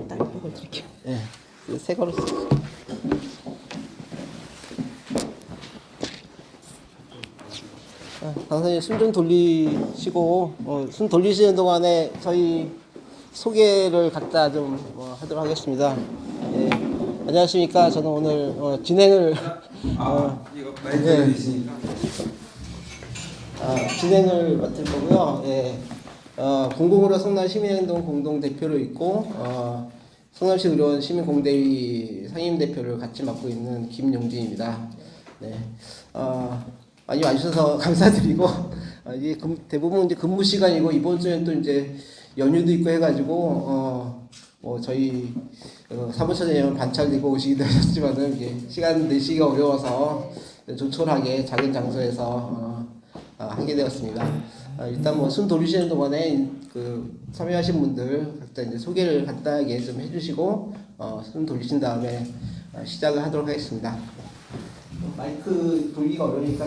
딱 이걸 드릴게요. 네, 새 거로 쓰. 강사님 숨 좀 돌리시고 숨 돌리시는 동안에 저희 소개를 갖다 좀 하도록 하겠습니다. 예, 안녕하십니까. 저는 오늘 진행을 이거 마이크가 있으니까 진행을 맡을 거고요. 예, 공공의료 성남 시민행동 공동 대표로 있고 성남시 의료원 시민공대위 상임 대표를 같이 맡고 있는 김용진입니다. 네, 많이 와주셔서 감사드리고 이게 대부분 이제 근무 시간이고 이번 주엔 또 이제 연휴도 있고 해가지고 저희 사무처장님은 반차를 입고 오시기도 하셨지만은 이게 시간 내시기가 어려워서 조촐하게 작은 장소에서 하게 되었습니다. 일단 뭐 숨 돌리시는 동안에 참여하신 분들 각자 이제 소개를 간단하게 좀 해주시고 숨 돌리신 다음에 시작을 하도록 하겠습니다. 마이크 돌리기가 어려우니까.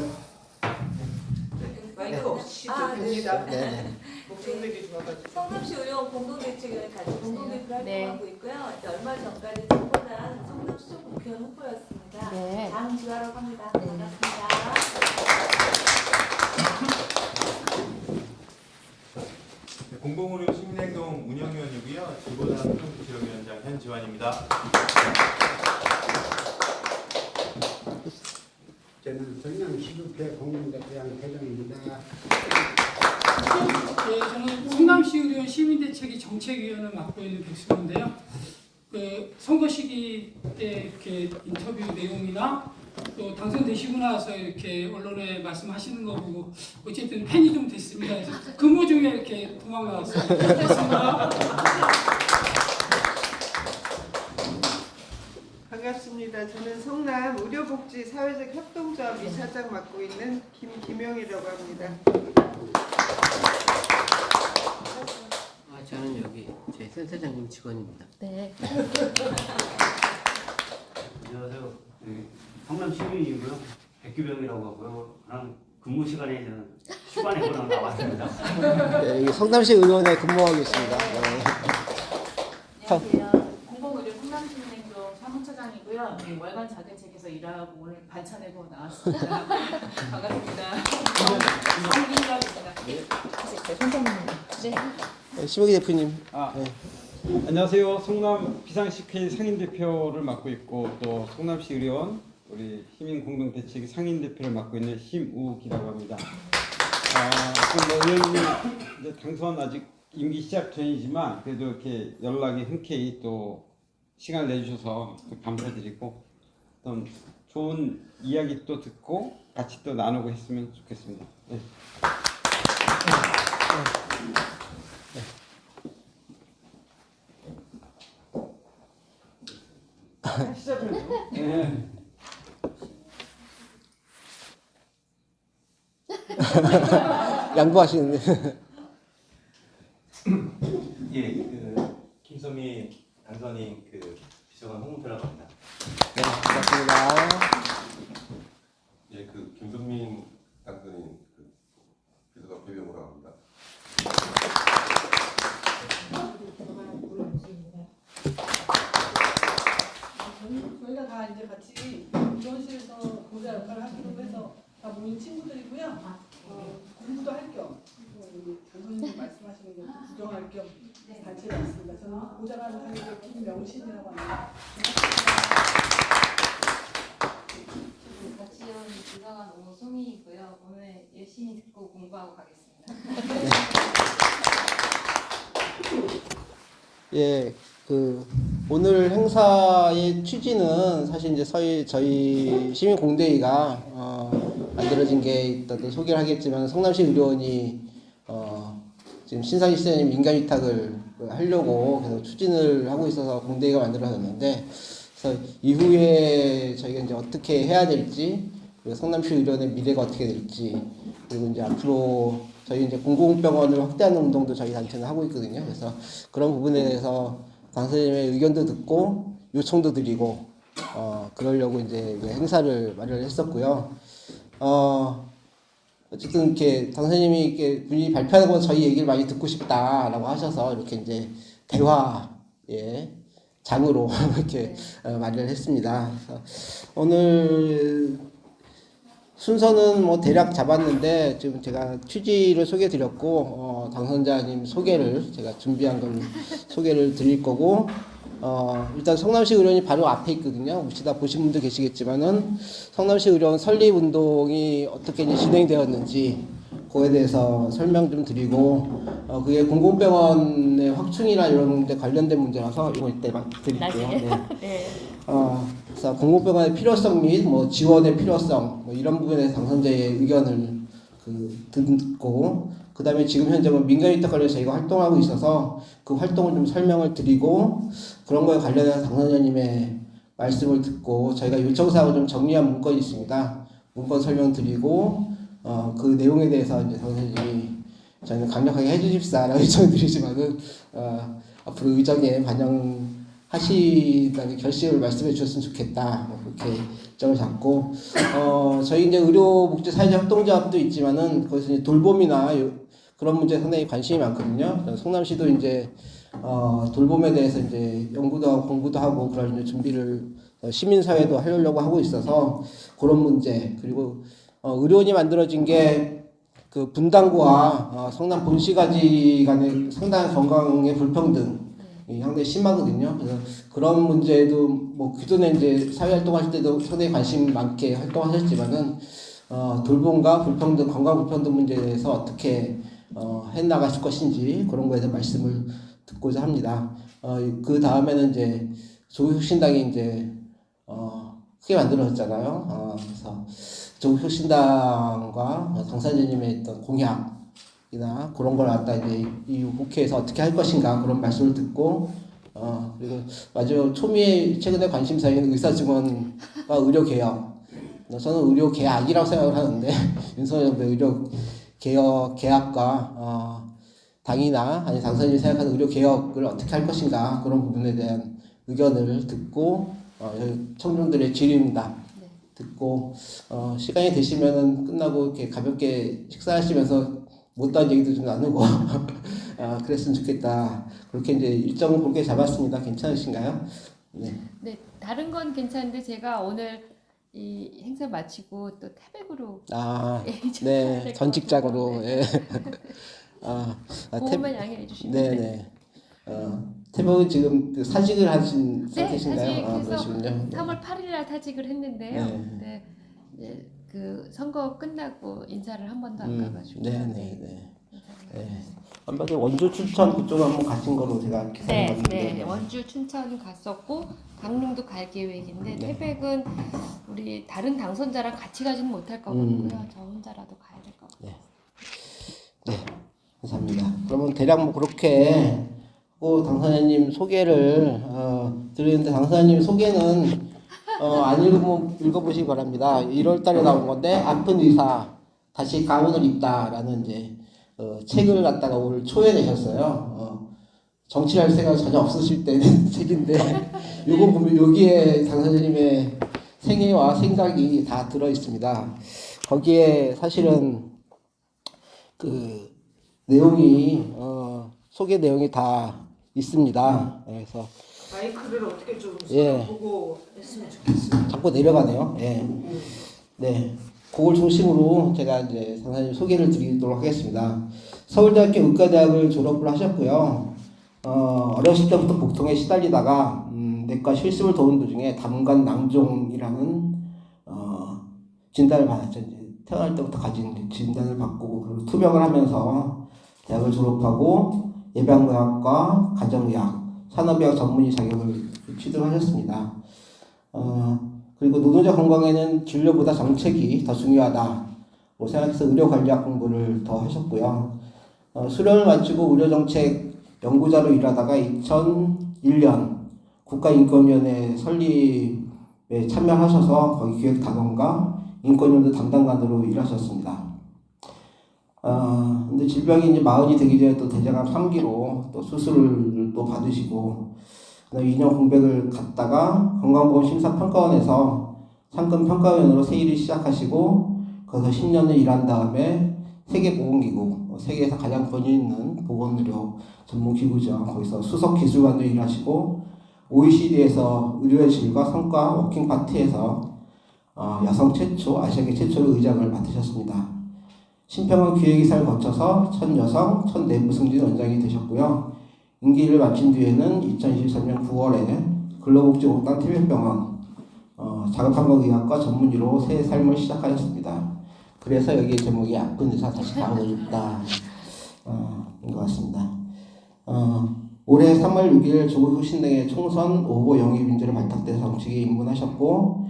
마이크 없이 됩니다. 네. 목소리가 좋아가지고. 성남시 의료원 공동대책위원회 같이 공동대표를 네. 활동하고 있고요. 이제 얼마 전까지 후보단 성남 수석 국회의원 후보였습니다. 네. 장지화라고 합니다. 네. 반갑습니다. 공공의료 시민행동 운영위원이고요. 지보단 행동지원위원장 현지환입니다. 저는 성남시국회 공동대표장 회장입니다. 네, 저는 성남시의료원 시민대책위 정책위원을 맡고 있는 백수인데요. 선거 시기 때 이렇게 인터뷰 내용이나 또 당선되시고 나서 이렇게 언론에 말씀하시는 거 보고 어쨌든 팬이 좀 됐습니다. 그래서 근무 중에 이렇게 도망나왔습니다. 고맙습니다. 반갑습니다. 저는 성남 의료복지 사회적 협동조합 이사장 맡고 있는 김기명이라고 합니다. 저는 여기 제 센터장님 직원입니다. 네. 안녕하세요. 성남 시민이고요. 백규병이라고 하고요. 그냥 근무 시간에 저는 휴가 내고 나왔습니다. 네, 여기 성남시 의원에 근무하고 있습니다. 네. 안녕하세요. 공공의료 성남시민행동 사무처장이고요. 월간 자대책에서 일하고 오늘 반차 내고 나왔습니다. 반갑습니다. 네, 심욱이 대표님. 네. 안녕하세요. 성남 비상식회 상임대표를 맡고 있고 또 성남시 의료원 우리 시민공동대책위 상임대표를 맡고 있는 심우기라고 합니다. 의원님 이제 당선 아직 임기 시작 전이지만 그래도 이렇게 연락이 흔쾌히 또 시간을 내주셔서 감사드리고 어떤 좋은 이야기 또 듣고 같이 또 나누고 했으면 좋겠습니다. 네. 네. 양보하시는데. 예, 김소미 당선인 비서관 홍문태라고 합니다. 네, 반갑습니다. 예, 김선민 당선인 비서관 배병우라고 합니다. 저희가 다 이제 같이 의원실에서 보좌 역할을 하기로 해서 다 모인 친구들이고요. 공부도 할 겸, 장선생님 말씀하시는 게 구경할 겸 단체에 왔습니다. 저는 보좌관 사이에 김명신이라고 합니다. 같이 온 비서관 오송이이고요. 오늘 열심히 듣고 공부하고 가겠습니다. 예, 오늘 행사의 취지는 사실 이제 저희 시민공대위가 만들어진 게 있다도 소개를 하겠지만 성남시 의료원이 지금 신상희 시장님 민간 위탁을 하려고 계속 추진을 하고 있어서 공대위가 만들어졌는데 그래서 이후에 저희가 이제 어떻게 해야 될지 그리고 성남시 의료원의 미래가 어떻게 될지 그리고 이제 앞으로 저희 이제 공공병원을 확대하는 운동도 저희 단체는 하고 있거든요. 그래서 그런 부분에 대해서 강사님의 의견도 듣고 요청도 드리고 그러려고 이제 행사를 마련을 했었고요. 어쨌든 이렇게 강사님이 이렇게 분이 발표하는 건 저희 얘기를 많이 듣고 싶다라고 하셔서 이렇게 이제 대화 예, 장으로 이렇게 마련을 했습니다. 그래서 오늘 순서는 뭐 대략 잡았는데 지금 제가 취지를 소개드렸고 당선자님 소개를 제가 준비한 건 소개를 드릴 거고 일단 성남시 의료원이 바로 앞에 있거든요. 혹시 다 보신 분도 계시겠지만은 성남시 의료원 설립 운동이 어떻게 이제 진행되었는지 그거에 대해서 설명 좀 드리고 그게 공공병원의 확충이나 이런 데 관련된 문제라서 이거 이때만 드릴게요. 네. 그래서 공공병원의 필요성 및 뭐 지원의 필요성 뭐 이런 부분에 대해서 당선자의 의견을 듣고 그 다음에 지금 현재 뭐 민간위탁 관련해서 저희가 활동하고 있어서 그 활동을 좀 설명을 드리고 그런 거에 관련해서 당선자님의 말씀을 듣고 저희가 요청사항을 좀 정리한 문건이 있습니다. 문건 설명 드리고 그 내용에 대해서 이제 당선자님이 저희는 강력하게 해주십사라고 요청을 드리지만은 앞으로 의정에 반영하시다는 결심을 말씀해 주셨으면 좋겠다. 그렇게 점을 잡고 저희 이제 의료복지사회적 협동조합도 있지만은 거기서 이제 돌봄이나 그런 문제에 상당히 관심이 많거든요. 성남시도 이제 돌봄에 대해서 이제 연구도 하고 공부도 하고 그런 이제 준비를 시민사회도 하려고 하고 있어서 그런 문제 그리고 의료원이 만들어진 게 그 분당구와 성남 본시가지 간의 상당한 건강의 불평등이 상당히 심하거든요. 그래서 그런 문제도 뭐 기존에 이제 사회활동할 때도 상당히 관심 많게 활동하셨지만은 돌봄과 불평등, 건강 불평등 문제에 대해서 어떻게 해나가실 것인지 그런 거에 대해서 말씀을 듣고자 합니다. 그 다음에는 이제 조국혁신당이 이제 크게 만들어졌잖아요. 그래서 조국혁신당과 당선자님의 어떤 공약이나 그런 걸 갖다 이제 이 국회에서 어떻게 할 것인가 그런 말씀을 듣고 그리고 마지막 초미의 최근에 관심사인 의사증원과 의료개혁. 저는 의료개혁이라고 생각을 하는데 윤석열 정부의 의료개혁과 당이나 아니 당선인이 생각하는 의료개혁을 어떻게 할 것인가 그런 부분에 대한 의견을 듣고 청중들의 질의응답 듣고 시간이 되시면은 끝나고 이렇게 가볍게 식사하시면서 못다한 얘기도 좀 나누고 그랬으면 좋겠다. 그렇게 이제 일정을 그렇게 잡았습니다. 괜찮으신가요? 네. 네, 다른 건 괜찮은데 제가 오늘 이 행사 마치고 또 태백으로 네, 전직장으로 예. 그것만 양해해 주시면 네네. 태백은 지금 그 사직을 하신 상태신가요? 그러시군요. 3월 8일날 사직을 했는데요. 네. 네, 그 선거 끝나고 인사를 한 번도 안 가가지고. 네네네. 한번 원주 춘천 그쪽 한번 가신 거로 제가 기사를 봤는데. 네, 원주 춘천 갔었고 강릉도 갈 계획인데 태백은 우리 다른 당선자랑 같이 가지는 못할 것 같고요. 저 혼자라도 가야 될 것 같아요. 네, 감사합니다. 그러면 대략 뭐 그렇게 하고 당선자님 소개를 드리는데 당선자님 소개는 안 읽으면 읽어보시기 바랍니다. 1월달에 나온 건데 아픈 의사 다시 가운을 입다라는 이제 책을 갖다가 올 초에 내셨어요. 정치할 생각 전혀 없으실 때 낸 책인데 요거 보면 여기에 당선자님의 생애와 생각이 다 들어 있습니다. 거기에 사실은 그 내용이 소개 내용이 다 있습니다. 그래서 마이크를 어떻게 좀 보고 했으면 좋겠어요. 자꾸 내려가네요. 네. 그걸 중심으로 제가 이제 당선자님 소개를 드리도록 하겠습니다. 서울대학교 의과대학을 졸업을 하셨고요. 어렸을 때부터 복통에 시달리다가 내과 실습을 도는 도중에 담관 낭종이라는 진단을 받았죠. 이제 태어날 때부터 가진 진단을 받고 그리고 투병을 하면서 대학을 졸업하고 예방의학과, 가정의학, 산업의학 전문의 자격을 취득하셨습니다. 그리고 노동자 건강에는 진료보다 정책이 더 중요하다고 생각해서 의료관리학 공부를 더 하셨고요. 수련을 마치고 의료정책 연구자로 일하다가 2001년 국가인권위원회 설립에 참여하셔서 거기 기획단원과 인권연구 담당관으로 일하셨습니다. 근데 질병이 이제 40이 되기 전에 또 대장암 3기로 또 수술을 또 받으시고, 2년 공백을 갔다가 건강보험심사평가원에서 상근평가위원으로 새 일을 시작하시고, 거기서 10년을 일한 다음에 세계보건기구, 세계에서 가장 권위 있는 보건의료 전문기구죠. 거기서 수석기술관으로 일하시고 OECD에서 의료의 질과 성과 워킹파티에서 여성 최초, 아시아계 최초로 의장을 맡으셨습니다. 심평원 기획이사를 거쳐서 첫 여성, 첫 내부 승진 원장이 되셨고요. 임기를 마친 뒤에는 2023년 9월에 근로복지공단 태백병원 자극항목의학과 전문의로 새 삶을 시작하였습니다. 그래서 여기 제목이 아픈 의사 다시 가고 있다 인 것 같습니다. 올해 3월 6일 조국 혁신 등의 총선 후보 영입 인재로 발탁돼서 정치계에 입문하셨고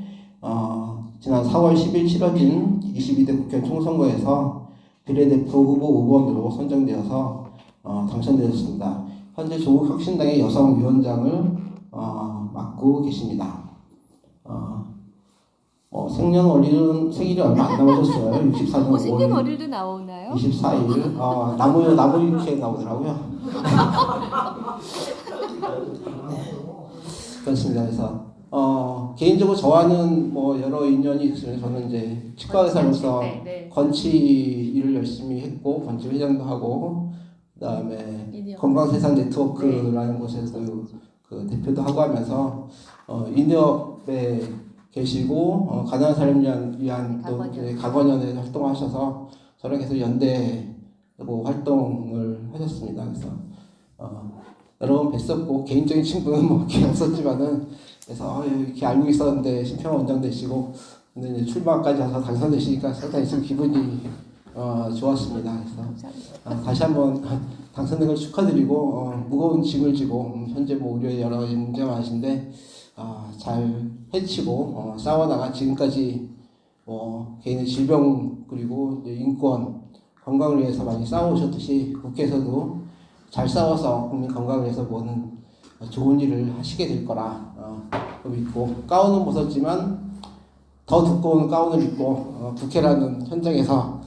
지난 4월 10일 치러진 22대 국회의원 총선거에서 비례대표 후보 5번으로 선정되어서 당선되었습니다. 현재 조국 혁신당의 여성위원장을 맡고 계십니다. 생일이 얼마 안 남으셨어요. 64년 5월 생년월일도 나오나요? 24일. 나무 이렇게 나오더라고요. 네. 그렇습니다. 그래서 개인적으로 저와는 뭐 여러 인연이 있으면 저는 이제 치과 의사로서 건치 일을 열심히 했고 건치 회장도 하고 그다음에 건강세상 네트워크라는 곳에서 그 대표도 하고 하면서 인협에 계시고 가난한 사람을 위한 또 가관연에 활동하셔서 저랑 계속 연대 활동을 하셨습니다. 그래서 여러 번 뵀었고 개인적인 친분은 뭐 이렇게 없었지만은 그래서 이렇게 알고 있었는데 심평원 원장 되시고 근데 이제 출마까지 와서 당선되시니까 상당히 좀 기분이 좋았습니다. 그래서 다시 한번 당선된 걸 축하드리고 무거운 짐을 지고 현재 뭐 의료에 여러 문제가 많으신데 잘 해치고 싸워나가 지금까지 개인의 질병 그리고 인권 건강을 위해서 많이 싸워오셨듯이 국회에서도 잘 싸워서 국민 건강을 위해서 모든 좋은 일을 하시게 될 거라 믿고 가운은 벗었지만 더 두꺼운 가운을 입고 국회라는 현장에서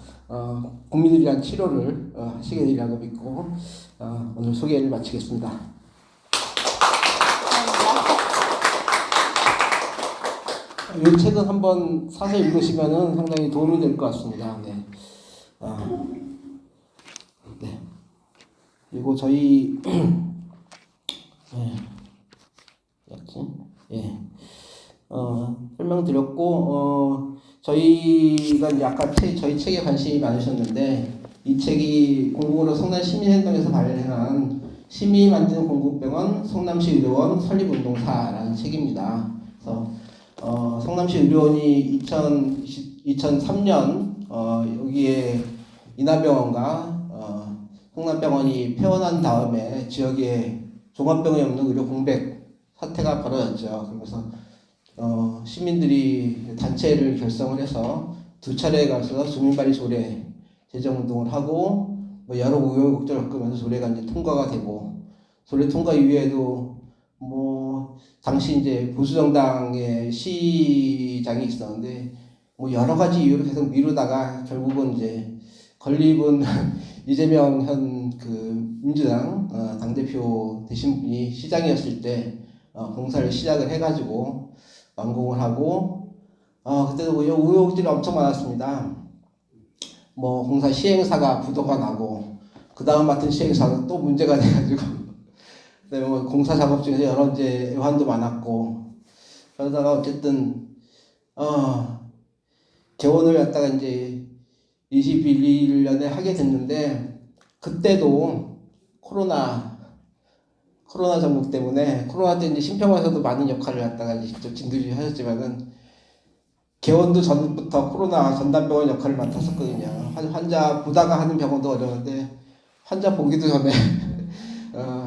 국민을 위한 치료를 하시게 되리라고 믿고 오늘 소개를 마치겠습니다. 이 책은 한번 사서 읽으시면은 상당히 도움이 될 것 같습니다. 네. 네. 그리고 저희 설명드렸고 저희가 이제 아까 저희 책에 관심이 많으셨는데 이 책이 공공의료 성남 시민행동에서 발행한 시민이 만드는 공공병원 성남시 의료원 설립운동사라는 책입니다. 그래서 성남시 의료원이 2003년 여기에 인하병원과 성남병원이 폐원한 다음에 지역에 종합병원이 없는 의료 공백 사태가 벌어졌죠. 그러면서 시민들이 단체를 결성을 해서 두 차례에 걸쳐서 주민발의 조례 제정운동을 하고 뭐 여러 우여곡절을 겪으면서 조례가 이제 통과가 되고 조례 통과 이후에도 뭐 당시 이제 보수정당의 시장이 있었는데 뭐 여러 가지 이유로 계속 미루다가 결국은 이제 건립은 이재명 현 그 민주당 당대표 되신 분이 시장이었을 때 공사를 시작을 해가지고 완공을 하고 그때도 뭐 우여곡절이 엄청 많았습니다. 뭐 공사 시행사가 부도가 나고 그 다음 맡은 시행사가 또 문제가 돼가지고 그다음에 뭐 공사 작업 중에서 여러 이제 애환도 많았고 그러다가 어쨌든 개원을 갖다가 이제 21년에 하게 됐는데 그때도 코로나 전국 때문에 코로나 때 이제 심평원에서도 많은 역할을 갖다가 직접 진두지 하셨지만은 개원도 전부터 코로나 전담병원 역할을 맡았었거든요. 환자 보다가 하는 병원도 어려운데 환자 보기도 전에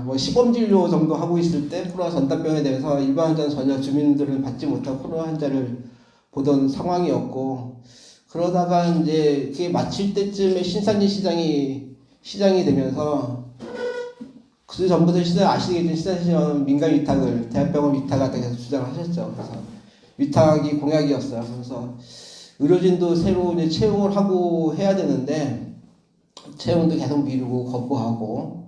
뭐 시범진료 정도 하고 있을 때 코로나 전담병원에 대해서 일반 환자는 전혀 주민들은 받지 못한 코로나 환자를 보던 상황이었고 그러다가 이제 그게 마칠 때쯤에 신산진 시장이 되면서 그 전부터 아시겠지만 신산진은 민간 위탁을 대학병원 위탁을 계속 주장을 하셨죠. 그래서 위탁이 공약이었어요. 그래서 의료진도 새로 이제 채용을 하고 해야 되는데 채용도 계속 미루고 거부하고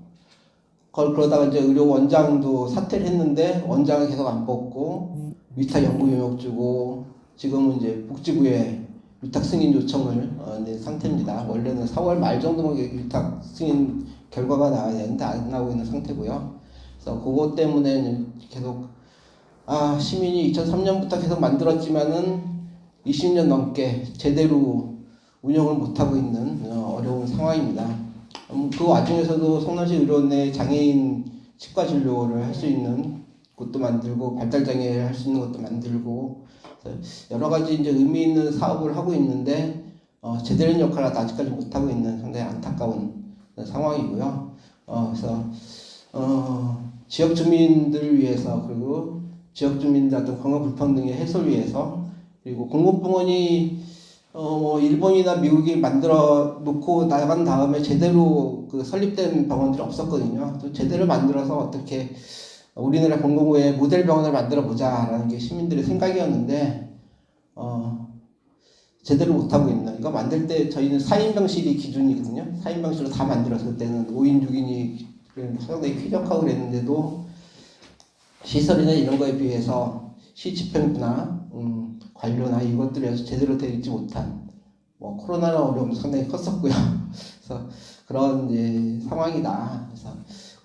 그러다가 이제 의료 원장도 사퇴를 했는데 원장은 계속 안 뽑고 위탁 연구 용역 주고 지금은 이제 복지부에 위탁 승인 요청을 낸 상태입니다. 원래는 4월 말 정도면 위탁 승인 결과가 나와야 되는데 안 나오고 있는 상태고요. 그래서 그것 때문에 계속 시민이 2003년부터 계속 만들었지만은 20년 넘게 제대로 운영을 못하고 있는 어려운 상황입니다. 그 와중에서도 성남시 의료원내 장애인 치과 진료를 할 수 있는 곳도 만들고 발달장애 할 수 있는 것도 만들고 여러 가지 이제 의미 있는 사업을 하고 있는데 제대로 된 역할을 아직까지 못하고 있는 상당히 안타까운 상황이고요. 그래서 지역 주민들을 위해서 그리고 지역 주민들 어떤 건강 불평등의 해소를 위해서 그리고 공공병원이 일본이나 미국이 만들어 놓고 나간 다음에 제대로 그 설립된 병원들이 없었거든요. 또 제대로 만들어서 어떻게 우리나라 공공의회 모델 병원을 만들어 보자라는 게 시민들의 생각이었는데 제대로 못하고 있는. 이거 만들 때 저희는 4인 병실이 기준이거든요. 4인 병실로 다 만들어서 그때는 5인 6인이 상당히 쾌적하고 그랬는데도 시설이나 이런 거에 비해서 시집행부나 관료나 이것들에서 제대로 되어 있지 못한 코로나나 어려움도 상당히 컸었고요. 그래서 그런 이제 상황이다. 그래서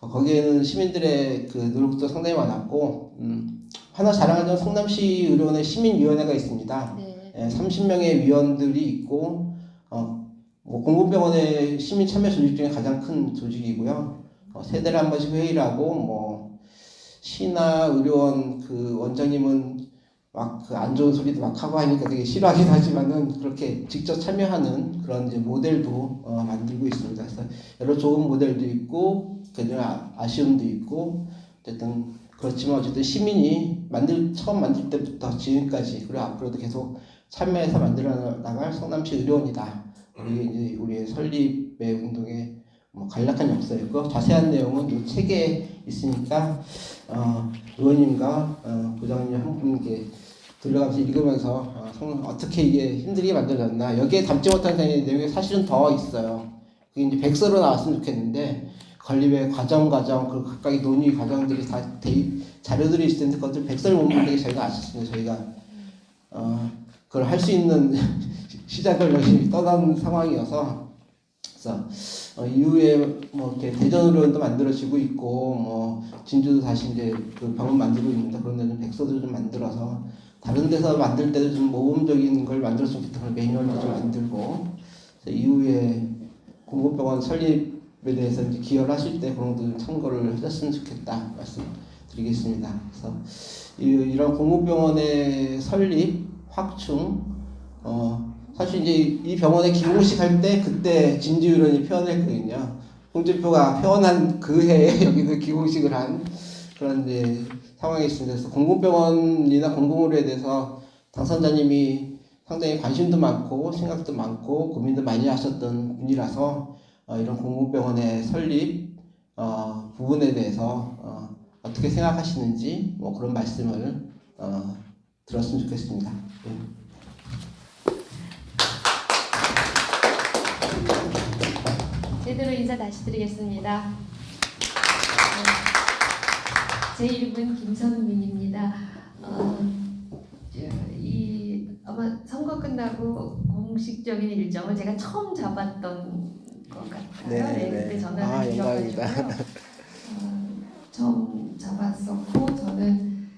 거기에는 시민들의 그 노력도 상당히 많았고 하나 자랑하자면 성남시 의료원의 시민위원회가 있습니다. 네. 30명의 위원들이 있고 공공병원의 시민 참여 조직 중에 가장 큰 조직이고요. 세 달에 한 번씩 회의를 하고 시나 의료원 그 원장님은 막 그 안 좋은 소리도 막 하고 하니까 되게 싫어하긴 하지만은 그렇게 직접 참여하는 그런 이제 모델도 만들고 있습니다. 그래서 여러 좋은 모델도 있고 그냥 아쉬움도 있고 어쨌든 그렇지만 어쨌든 시민이 처음 만들 때부터 지금까지 그리고 앞으로도 계속 참여해서 만들어 나갈 성남시 의료원이다. 이게 이제 우리의 설립의 운동의 간략한 역사였고 자세한 내용은 이 책에 있으니까 의원님과 부장님 한 분께 들려가면서 읽으면서 어떻게 이게 힘들게 만들어졌나 여기에 담지 못한 내용이 사실은 더 있어요. 그게 이제 백서로 나왔으면 좋겠는데 건립의 과정 그 각각의 논의 과정들이 다 자료들이 있을 텐데 그것들 백서를 못 만들게 저희가 아쉽습니다. 저희가 그걸 할 수 있는 시작을 열심히 떠난 상황이어서 그래서 이후에 이렇게 대전 의료원도 만들어지고 있고 진주도 다시 이제 그 병원 만들고 있는데 그런 데는 백서도 좀 만들어서 다른 데서 만들 때도 좀 모범적인 걸 만들었으면 좋겠다. 매뉴얼도 좀 만들고 이후에 공공병원 설립에 대해서 이제 기여를 하실 때 그런 것도 참고를 하셨으면 좋겠다 말씀드리겠습니다. 그래서 이런 공공병원의 설립, 확충, 사실 이제 이 병원에 기공식 할 때 그때 진주의료원이 표현했거든요. 홍준표가 표현한 그 해에 여기서 기공식을 한 그런 이제 상황이 있습니다. 그래서 공공병원이나 공공의료에 대해서 당선자님이 상당히 관심도 많고 생각도 많고 고민도 많이 하셨던 분이라서 이런 공공병원의 설립 부분에 대해서 어떻게 생각하시는지 그런 말씀을 들었으면 좋겠습니다. 제대로 인사 다시 드리겠습니다. 제 이름은 김선민입니다. 아마 선거 끝나고 공식적인 일정을 제가 처음 잡았던 것 같아요. 네, 그때 전화를 드렸거든요. 처음 잡았었고 저는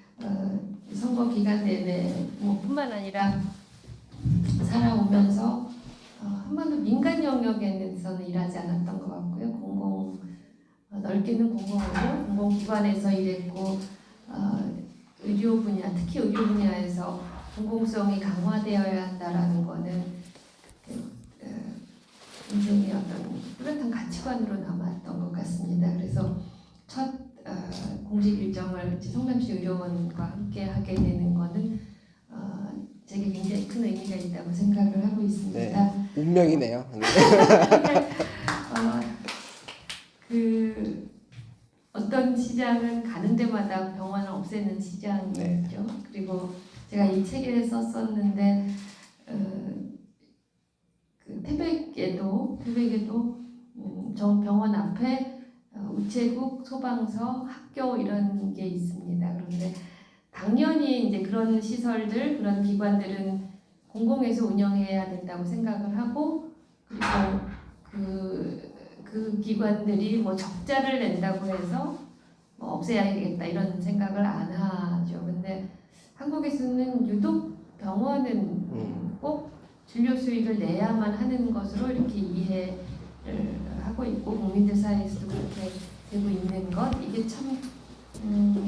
선거 기간 내내 뿐만 아니라 살아오면서 한 번도 민간 영역에서는 일하지 않았던 것 같고요. 넓게는 공공기관에서 일했고 의료 분야, 특히 의료 분야에서 공공성이 강화되어야 한다라는 거는 인생의 어떤 뚜렷한 가치관으로 남았던 것 같습니다. 그래서 첫 공식 일정을 성남시 의료원과 함께 하게 되는 거는 제게 굉장히 큰 의미가 있다고 생각을 하고 있습니다. 네, 운명이네요. 어떤 시장은 가는 데마다 병원을 없애는 시장이죠. 네. 그리고 제가 이 책에 썼었는데 그 태백에도 병원 앞에 우체국, 소방서, 학교 이런 게 있습니다. 그런데 당연히 이제 그런 시설들, 그런 기관들은 공공에서 운영해야 된다고 생각을 하고, 그리고 그 기관들이 뭐 적자를 낸다고 해서 뭐 없애야겠다 이런 생각을 안 하죠. 근데 한국에서는 유독 병원은 꼭 진료 수익을 내야만 하는 것으로 이렇게 이해를 하고 있고, 국민들 사이에서도 그렇게 되고 있는 것, 이게 참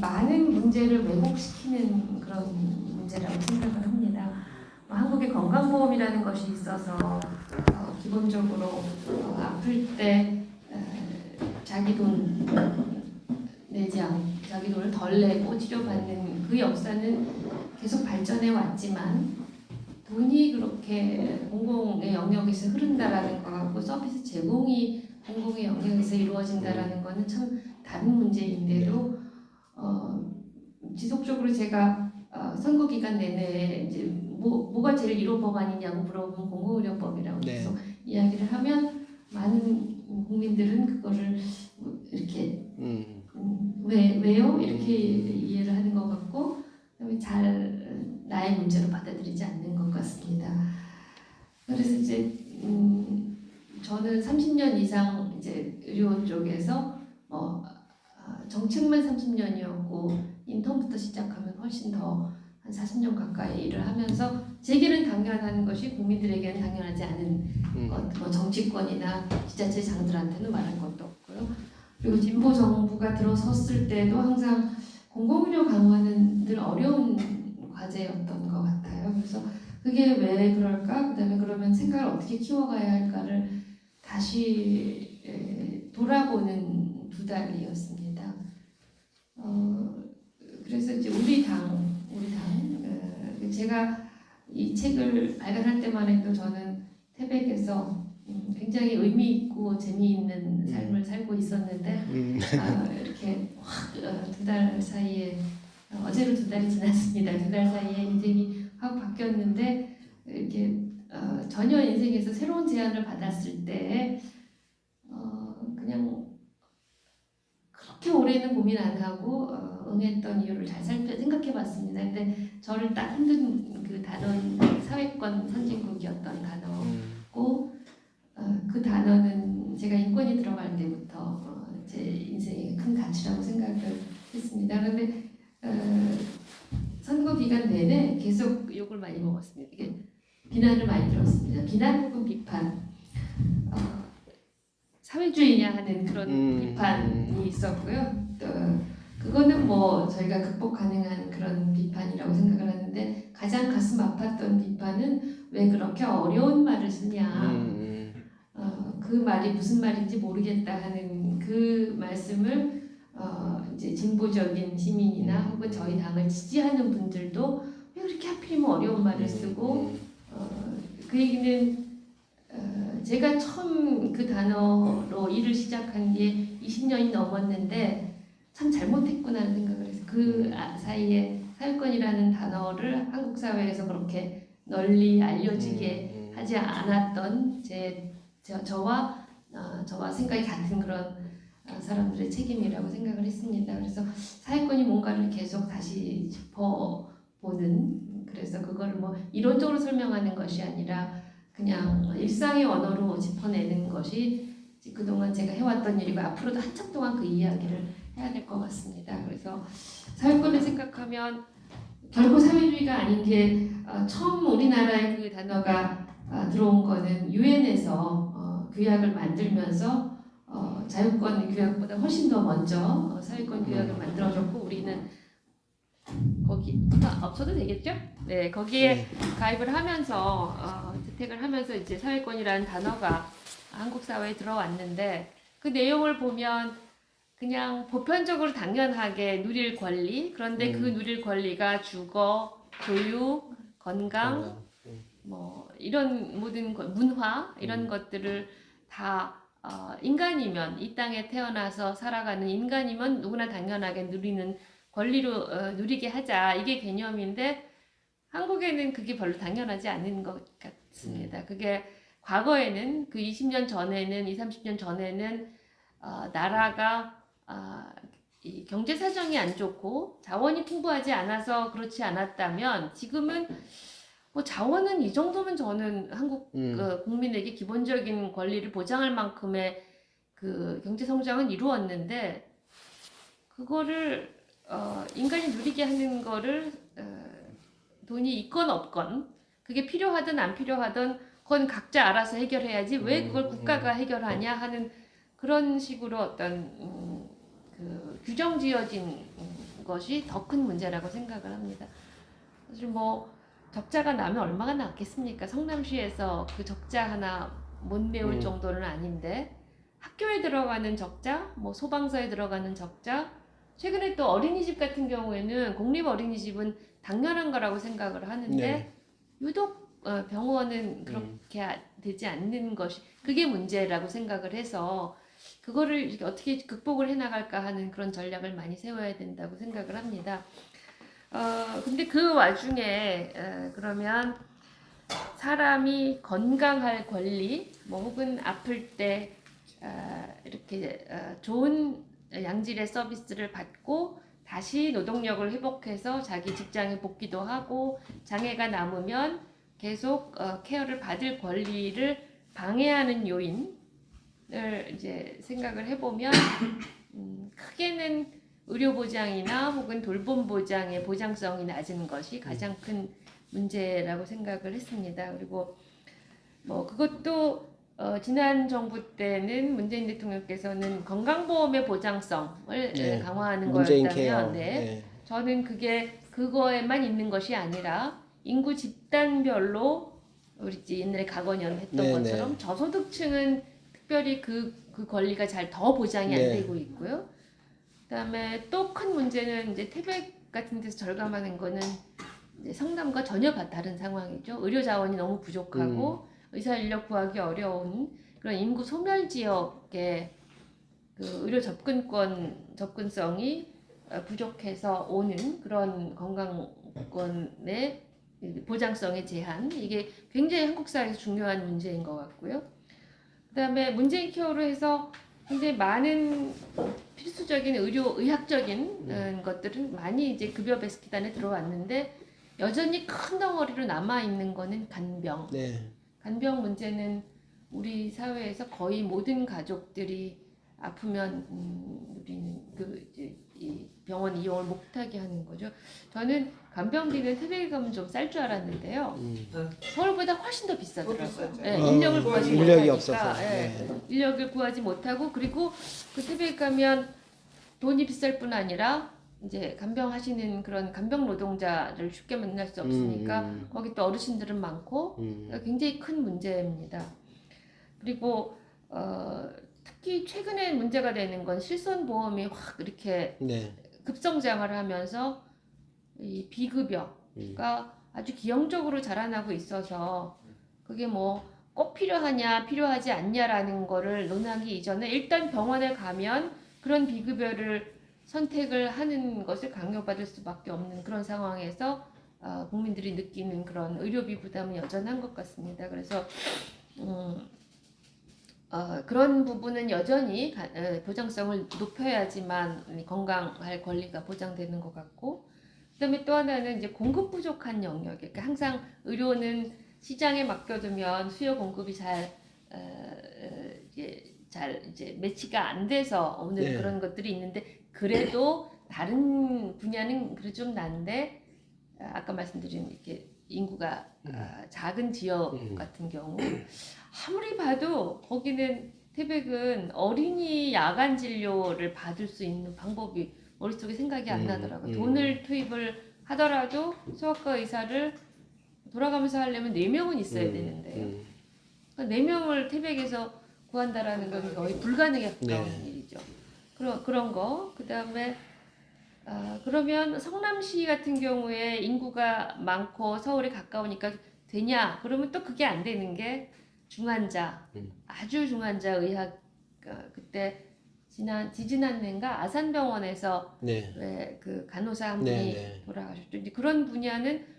많은 문제를 왜곡시키는 그런 문제라고 생각을 합니다. 한국의 건강보험이라는 것이 있어서 기본적으로 아플 때 자기 돈 내지 않고 자기 돈을 덜 내고 치료받는 그 역사는 계속 발전해 왔지만, 돈이 그렇게 공공의 영역에서 흐른다라는 거하고 서비스 제공이 공공의 영역에서 이루어진다라는 거는 참 다른 문제인데도 지속적으로 제가 선거 기간 내내 이제 뭐가 제일 1호 법안이냐고 물어보면 공공의료법이라고 계속 이야기를 하면 많은 국민들은 그거를 이렇게 왜요? 이렇게 이해를 하는 것 같고, 그다음에 잘 나의 문제로 받아들이지 않는 것 같습니다. 그래서 이제 저는 30년 이상 이제 의료 쪽에서 정책만 30년이었고 인턴부터 시작하면 훨씬 더 한 40년 가까이 일을 하면서 제게는 당연한 것이 국민들에게는 당연하지 않은 것, 뭐 정치권이나 지자체장들한테는 말할 것도 없고요. 그리고 진보 정부가 들어섰을 때도 항상 공공의료 강화는 늘 어려운 과제였던 것 같아요. 그래서 그게 왜 그럴까? 그다음에 그러면 생각을 어떻게 키워가야 할까를 다시 돌아보는 두 달이었습니다. 그래서 이제 우리 당 제가 이 책을 발간할 때만 해도 저는 태백에서 굉장히 의미 있고 재미있는 삶을 살고 있었는데 이렇게 확 두 달 사이에 어제로 2달이 지났습니다. 2달 사이에 인생이 확 바뀌었는데 이렇게 전혀 인생에서 새로운 제안을 받았을 때 그냥 그렇게 오래는 고민 안 하고 응했던 이유를 잘 생각해봤습니다. 근데 저를 딱 힘든 그 단어는 사회권 선진국이었던 단어고, 그 단어는 제가 인권이 들어갈 때부터 제 인생의 큰 가치라고 생각을 했습니다. 그런데 선거 기간 내내 계속 욕을 많이 먹었습니다. 이게 비난을 많이 들었습니다. 비난 혹은 비판, 사회주의냐 하는 그런 비판이 있었고요. 또 그거는 뭐 저희가 극복 가능한 그런 비판이라고 생각을 하는데, 가장 가슴 아팠던 비판은 왜 그렇게 어려운 말을 쓰냐, 그 말이 무슨 말인지 모르겠다 하는 그 말씀을 이제 진보적인 시민이나 혹은 저희 당을 지지하는 분들도 왜 그렇게 하필이면 어려운 말을 쓰고, 그 얘기는 제가 처음 그 단어로 일을 시작한 게 20년이 넘었는데 참 잘못했구나는 생각을 해서 그 사이에 사회권이라는 단어를 한국 사회에서 그렇게 널리 알려지게 하지 않았던 저와 생각이 같은 그런 사람들의 책임이라고 생각을 했습니다. 그래서 사회권이 뭔가를 계속 다시 짚어보는, 그래서 그걸 뭐 이론적으로 설명하는 것이 아니라 그냥 일상의 언어로 짚어내는 것이 그동안 제가 해왔던 일이고 앞으로도 한참 동안 그 이야기를 해야 될 것 같습니다. 그래서 사회권을 생각하면 결코 사회주의가 아닌 게 처음 우리나라에 그 단어가 들어온 거는 유엔에서 규약을 만들면서 자유권 규약보다 훨씬 더 먼저 사회권 규약을 만들어줬고, 우리는 거기 없어도 되겠죠? 네, 거기에 가입을 하면서 채택을 하면서 이제 사회권이라는 단어가 한국 사회에 들어왔는데, 그 내용을 보면 그냥 보편적으로 당연하게 누릴 권리, 그런데 그 누릴 권리가 주거, 교육, 건강, 뭐 이런 모든 문화 이런 것들을 다 인간이면, 이 땅에 태어나서 살아가는 인간이면 누구나 당연하게 누리는 권리로 누리게 하자, 이게 개념인데 한국에는 그게 별로 당연하지 않은 것 같습니다. 그게 과거에는 그 20년 전에는 30년 전에는 나라가 이 경제 사정이 안 좋고 자원이 풍부하지 않아서 그렇지 않았다면, 지금은 뭐 자원은 이 정도면 저는 한국 국민에게 기본적인 권리를 보장할 만큼의 그 경제 성장은 이루었는데 그거를 인간이 누리게 하는 거를 돈이 있건 없건 그게 필요하든 안 필요하든 그건 각자 알아서 해결해야지 왜 그걸 국가가 해결하냐 하는 그런 식으로 어떤 그 규정 지어진 것이 더 큰 문제라고 생각을 합니다. 사실 뭐 적자가 나면 얼마가 낫겠습니까? 성남시에서 그 적자 하나 못 메울 정도는 아닌데 학교에 들어가는 적자, 뭐 소방서에 들어가는 적자, 최근에 또 어린이집 같은 경우에는 공립 어린이집은 당연한 거라고 생각을 하는데 네. 유독 병원은 그렇게 되지 않는 것이 그게 문제라고 생각을 해서 그거를 이렇게 어떻게 극복을 해나갈까 하는 그런 전략을 많이 세워야 된다고 생각을 합니다. 근데 그 와중에 그러면 사람이 건강할 권리, 뭐 혹은 아플 때 이렇게 좋은 양질의 서비스를 받고 다시 노동력을 회복해서 자기 직장에 복귀도 하고 장애가 남으면 계속 케어를 받을 권리를 방해하는 요인을 이제 생각을 해보면 크게는 의료보장이나 혹은 돌봄보장의 보장성이 낮은 것이 가장 큰 문제라고 생각을 했습니다. 그리고 뭐 그것도 지난 정부 때는 문재인 대통령께서는 건강보험의 보장성을 강화하는 거였다면 저는 그게 그거에만 있는 것이 아니라 인구 집단별로 우리 옛날에 강원연 했던 것처럼 저소득층은 특별히 그 권리가 잘 더 보장이 안 되고 있고요. 그다음에 또 큰 문제는 이제 태백 같은 데서 절감하는 거는 이제 성남과 전혀 다른 상황이죠. 의료 자원이 너무 부족하고 의사 인력 구하기 어려운 그런 인구 소멸 지역의 그 의료 접근성이 부족해서 오는 그런 건강권의 보장성의 제한 이게 굉장히 한국 사회에서 중요한 문제인 것 같고요. 그다음에 문재인 케어로 해서 굉장히 많은 필수적인 의학적인 것들은 많이 이제 급여 베스킷 안에 들어왔는데 여전히 큰 덩어리로 남아 있는 거는 간병. 간병 문제는 우리 사회에서 거의 모든 가족들이 아프면 우리는 이 병원 이용을 못하게 하는 거죠. 저는 간병비는 태백에 가면 좀 쌀 줄 알았는데요. 서울보다 훨씬 더 비싸더라고요. 인력을 구하지 인력이 못하니까. 없어서. 인력을 구하지 못하고 그리고 그 태백 가면 돈이 비쌀 뿐 아니라 이제 간병하시는 그런 간병 노동자를 쉽게 만날 수 없으니까 거기 또 어르신들은 많고 굉장히 큰 문제입니다. 그리고 특히 최근에 문제가 되는 건 실손보험이 확 이렇게 급성장을 하면서 이 비급여가 아주 기형적으로 자라나고 있어서 그게 뭐 꼭 필요하냐 필요하지 않냐라는 거를 논하기 이전에 일단 병원에 가면 그런 비급여를 선택을 하는 것을 강요받을 수밖에 없는 그런 상황에서 국민들이 느끼는 그런 의료비 부담은 여전한 것 같습니다. 그래서 그런 부분은 여전히 보장성을 높여야지만 건강할 권리가 보장되는 것 같고 그다음에 또 하나는 이제 공급 부족한 영역. 그러니까 항상 의료는 시장에 맡겨두면 수요 공급이 잘 이제 매치가 안 돼서 오는 그런 것들이 있는데 그래도 다른 분야는 그래도 좀 난데 아까 말씀드린 이렇게 인구가 작은 지역 같은 경우 아무리 봐도 거기는 태백은 어린이 야간 진료를 받을 수 있는 방법이 머릿속에 생각이 안 나더라고요. 돈을 투입을 하더라도 소아과 의사를 돌아가면서 하려면 4명은 있어야 되는데요. 그러니까 4명을 태백에서 구한다라는 건 거의 불가능에 가까운 일이죠. 그런 거. 그다음에 그러면 성남시 같은 경우에 인구가 많고 서울에 가까우니까 되냐? 그러면 또 그게 안 되는 게 중환자, 아주 중환자 의학 그때 지지난해인가 아산병원에서 왜 그 간호사 한 분이 돌아가셨죠. 이제 그런 분야는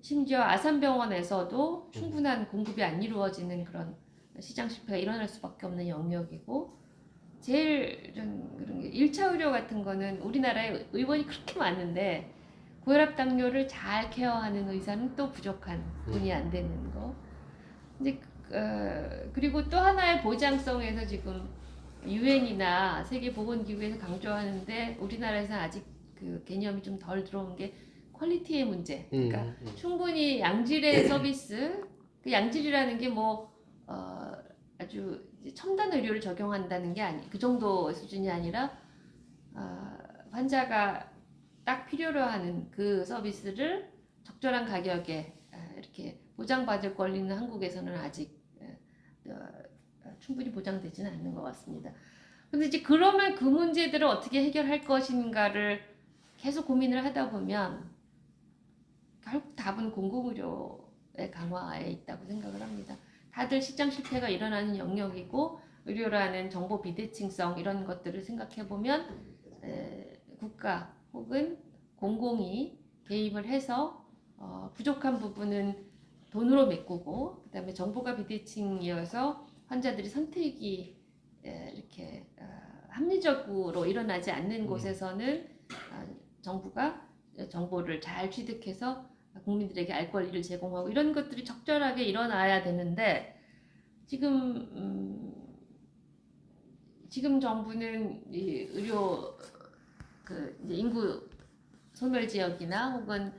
심지어 아산병원에서도 충분한 공급이 안 이루어지는 그런 시장 실패가 일어날 수밖에 없는 영역이고 제일 그런 게 1차 의료 같은 거는 우리나라에 의원이 그렇게 많은데 고혈압 당뇨를 잘 케어하는 의사는 또 부족한, 돈이 안 되는 거. 이제 그리고 또 하나의 보장성에서 지금 유엔이나 세계보건기구에서 강조하는데 우리나라에서 아직 그 개념이 좀 덜 들어온 게 퀄리티의 문제. 그러니까 충분히 양질의 서비스, 그 양질이라는 게 뭐 아주 첨단 의료를 적용한다는 게 그 정도 수준이 아니라 환자가 딱 필요로 하는 그 서비스를 적절한 가격에 이렇게 보장받을 권리는 한국에서는 아직 충분히 보장되지는 않는 것 같습니다. 근데 이제 그러면 그 문제들을 어떻게 해결할 것인가를 계속 고민을 하다 보면 결국 답은 공공의료의 강화에 있다고 생각을 합니다. 다들 시장 실패가 일어나는 영역이고 의료라는 정보 비대칭성 이런 것들을 생각해 보면 국가 혹은 공공이 개입을 해서 부족한 부분은 돈으로 메꾸고 그다음에 정보가 비대칭이어서 환자들이 선택이 이렇게 합리적으로 일어나지 않는 곳에서는 정부가 정보를 잘 취득해서 국민들에게 알 권리를 제공하고 이런 것들이 적절하게 일어나야 되는데 지금 정부는 이 의료 이제 인구 소멸 지역이나 혹은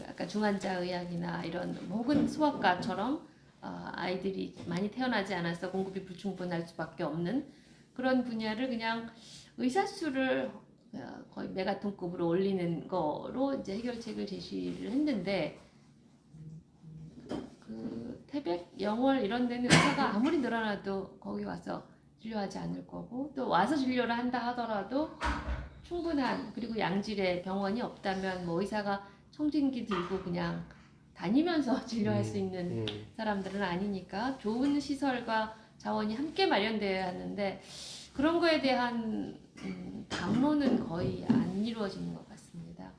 아까 중환자 의학이나 이런 혹은 소아과처럼 아이들이 많이 태어나지 않아서 공급이 불충분할 수밖에 없는 그런 분야를 그냥 의사 수를 거의 메가톤급으로 올리는 거로 이제 해결책을 제시를 했는데 그 태백, 영월 이런 데는 의사가 아무리 늘어나도 거기 와서 진료하지 않을 거고 또 와서 진료를 한다 하더라도 충분한 그리고 양질의 병원이 없다면 뭐 의사가 청진기 들고 그냥 다니면서 진료할 수 있는 사람들은 아니니까 좋은 시설과 자원이 함께 마련되어야 하는데 그런 거에 대한 담론은 거의 안 이루어지는 것 같습니다.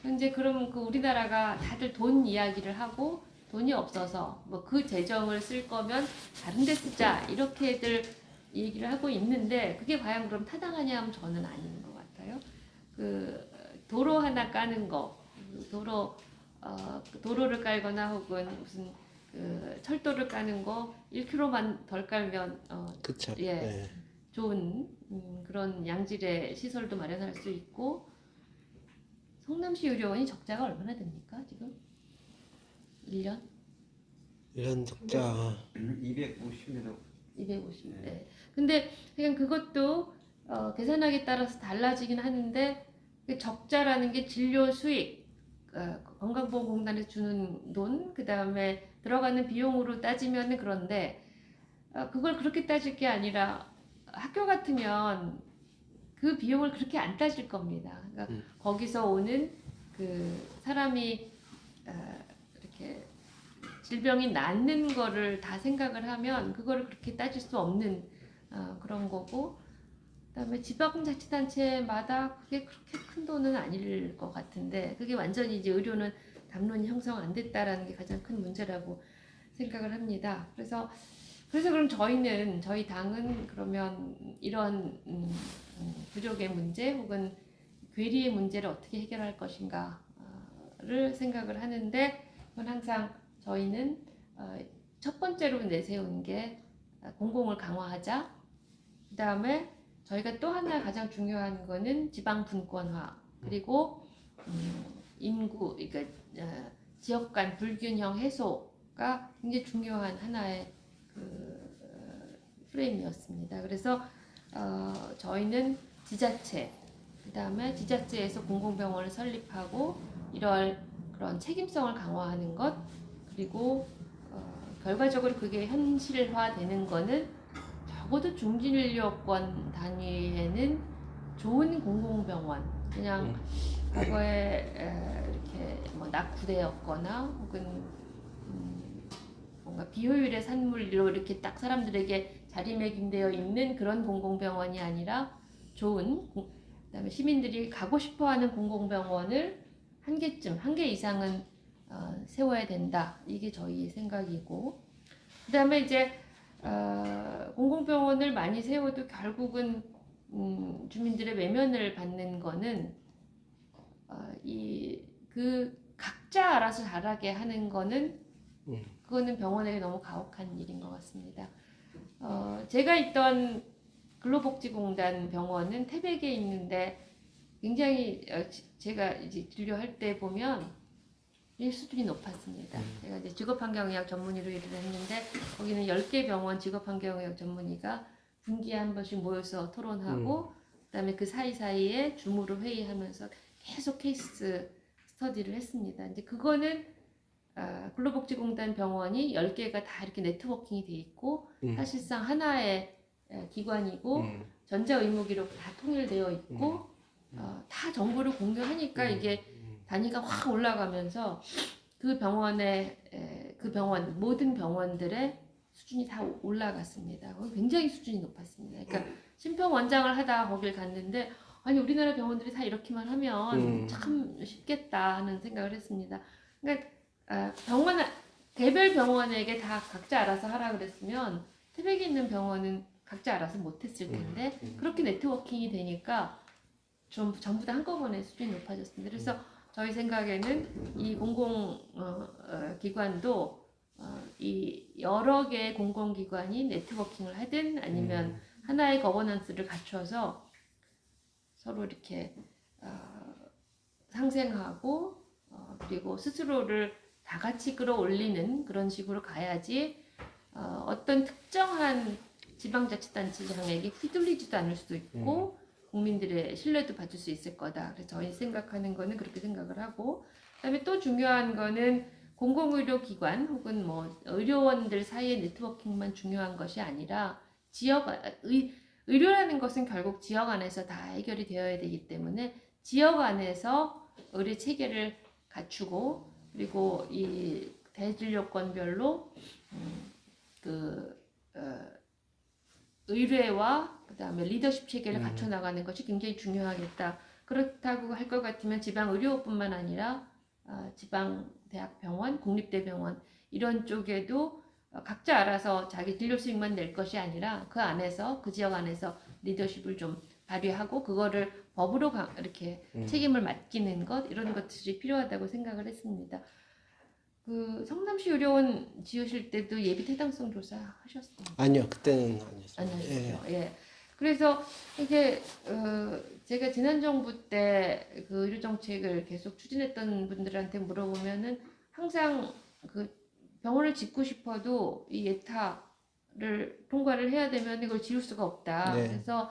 현재 그럼 그 우리나라가 다들 돈 이야기를 하고 돈이 없어서 뭐 그 재정을 쓸 거면 다른 데 쓰자 이렇게들 얘기를 하고 있는데 그게 과연 그럼 타당하냐 하면 저는 아닌 것 같아요. 그 도로 하나 까는 거, 도로를 깔거나 혹은 무슨 그 철도를 까는 거 1km만 덜 깔면 그쵸. 예, 네. 좋은 그런 양질의 시설도 마련할 수 있고 성남시 의료원이 적자가 얼마나 됩니까 지금? 1년? 이런 적자 250m. 250. 네. 근데 그냥 그것도 계산하기에 따라서 달라지긴 하는데 그 적자라는 게 진료 수익, 건강보험공단에서 주는 돈, 그 다음에 들어가는 비용으로 따지면 그런데 그걸 그렇게 따질 게 아니라 학교 같으면 그 비용을 그렇게 안 따질 겁니다. 그러니까 거기서 오는 그 사람이 이렇게 질병이 낫는 거를 다 생각을 하면 그거를 그렇게 따질 수 없는 그런 거고 그다음에 지방자치단체마다 그게 그렇게 큰 돈은 아닐 것 같은데 그게 완전히 이제 의료는 담론이 형성 안 됐다라는 게 가장 큰 문제라고 생각을 합니다. 그래서 그럼 저희 당은 그러면 이런 부족의 문제 혹은 괴리의 문제를 어떻게 해결할 것인가를 생각을 하는데 그건 항상 저희는 첫 번째로 내세운 게 공공을 강화하자. 그 다음에 저희가 또 하나 가장 중요한 거는 지방 분권화 그리고 인구 그러니까 지역 간 불균형 해소가 굉장히 중요한 하나의 그 프레임이었습니다. 그래서 저희는 지자체 그 다음에 지자체에서 공공병원을 설립하고 이럴 그런 책임성을 강화하는 것 그리고 결과적으로 그게 현실화되는 거는 적어도 중진인력권 단위에는 좋은 공공병원 그냥 과거에 이렇게 뭐 낙후되었거나 혹은 뭔가 비효율의 산물로 이렇게 딱 사람들에게 자리매김되어 있는 그런 공공병원이 아니라 좋은 그다음에 시민들이 가고 싶어하는 공공병원을 한 개 이상은 세워야 된다. 이게 저희 생각이고 그다음에 이제 공공병원을 많이 세워도 결국은 주민들의 외면을 받는 거는 이 그 각자 알아서 잘하게 하는 거는 그거는 병원에게 너무 가혹한 일인 것 같습니다. 제가 있던 근로복지공단 병원은 태백에 있는데 굉장히 제가 이제 진료할 때 보면 일 수준이 높았습니다. 제가 이제 직업환경의학 전문의로 일을 했는데 거기는 10개 병원 직업환경의학 전문의가 분기에 한 번씩 모여서 토론하고 그다음에 그 사이사이에 줌으로 회의하면서 계속 케이스 스터디를 했습니다. 이제 그거는 근로복지공단 병원이 10개가 다 이렇게 네트워킹이 돼 있고 사실상 하나의 기관이고 전자의무기록 다 통일되어 있고 다 정보를 공유하니까 이게 단위가 확 올라가면서 그 병원 모든 병원들의 수준이 다 올라갔습니다. 굉장히 수준이 높았습니다. 그러니까 심평원장을 하다가 거길 갔는데 아니 우리나라 병원들이 다 이렇게만 하면 참 쉽겠다 하는 생각을 했습니다. 그러니까 개별 병원에게 다 각자 알아서 하라 그랬으면 태백에 있는 병원은 각자 알아서 못했을 텐데 그렇게 네트워킹이 되니까 전부 다 한꺼번에 수준이 높아졌습니다. 그래서 저희 생각에는 이 공공기관도 이 여러 개의 공공기관이 네트워킹을 하든 아니면 하나의 거버넌스를 갖춰서 서로 이렇게 상생하고 그리고 스스로를 다 같이 끌어올리는 그런 식으로 가야지 어떤 특정한 지방자치단체장에게 휘둘리지도 않을 수도 있고 국민들의 신뢰도 받을 수 있을 거다. 그래서 저희 생각하는 거는 그렇게 생각을 하고 그다음에 또 중요한 거는 공공의료기관 혹은 뭐 의료원들 사이의 네트워킹만 중요한 것이 아니라 의료라는 것은 결국 지역 안에서 다 해결이 되어야 되기 때문에 지역 안에서 의료 체계를 갖추고 그리고 이 대진료권별로 의뢰와 그다음에 리더십 체계를 갖춰 나가는 것이 굉장히 중요하겠다. 그렇다고 할 것 같으면 지방 의료뿐만 아니라 지방 대학병원, 국립대병원 이런 쪽에도 각자 알아서 자기 진료 수익만 낼 것이 아니라 그 안에서 그 지역 안에서 리더십을 좀 발휘하고 그거를 법으로 이렇게 책임을 맡기는 것 이런 것들이 필요하다고 생각을 했습니다. 그 성남시 의료원 지으실 때도 예비 타당성 조사 하셨어요? 아니요, 그때는 아니었어요. 아니었어요. 예. 그래서 이게 제가 지난 정부 때 그 의료 정책을 계속 추진했던 분들한테 물어보면은 항상 그 병원을 짓고 싶어도 이 예타를 통과를 해야 되면 이걸 지을 수가 없다. 네. 그래서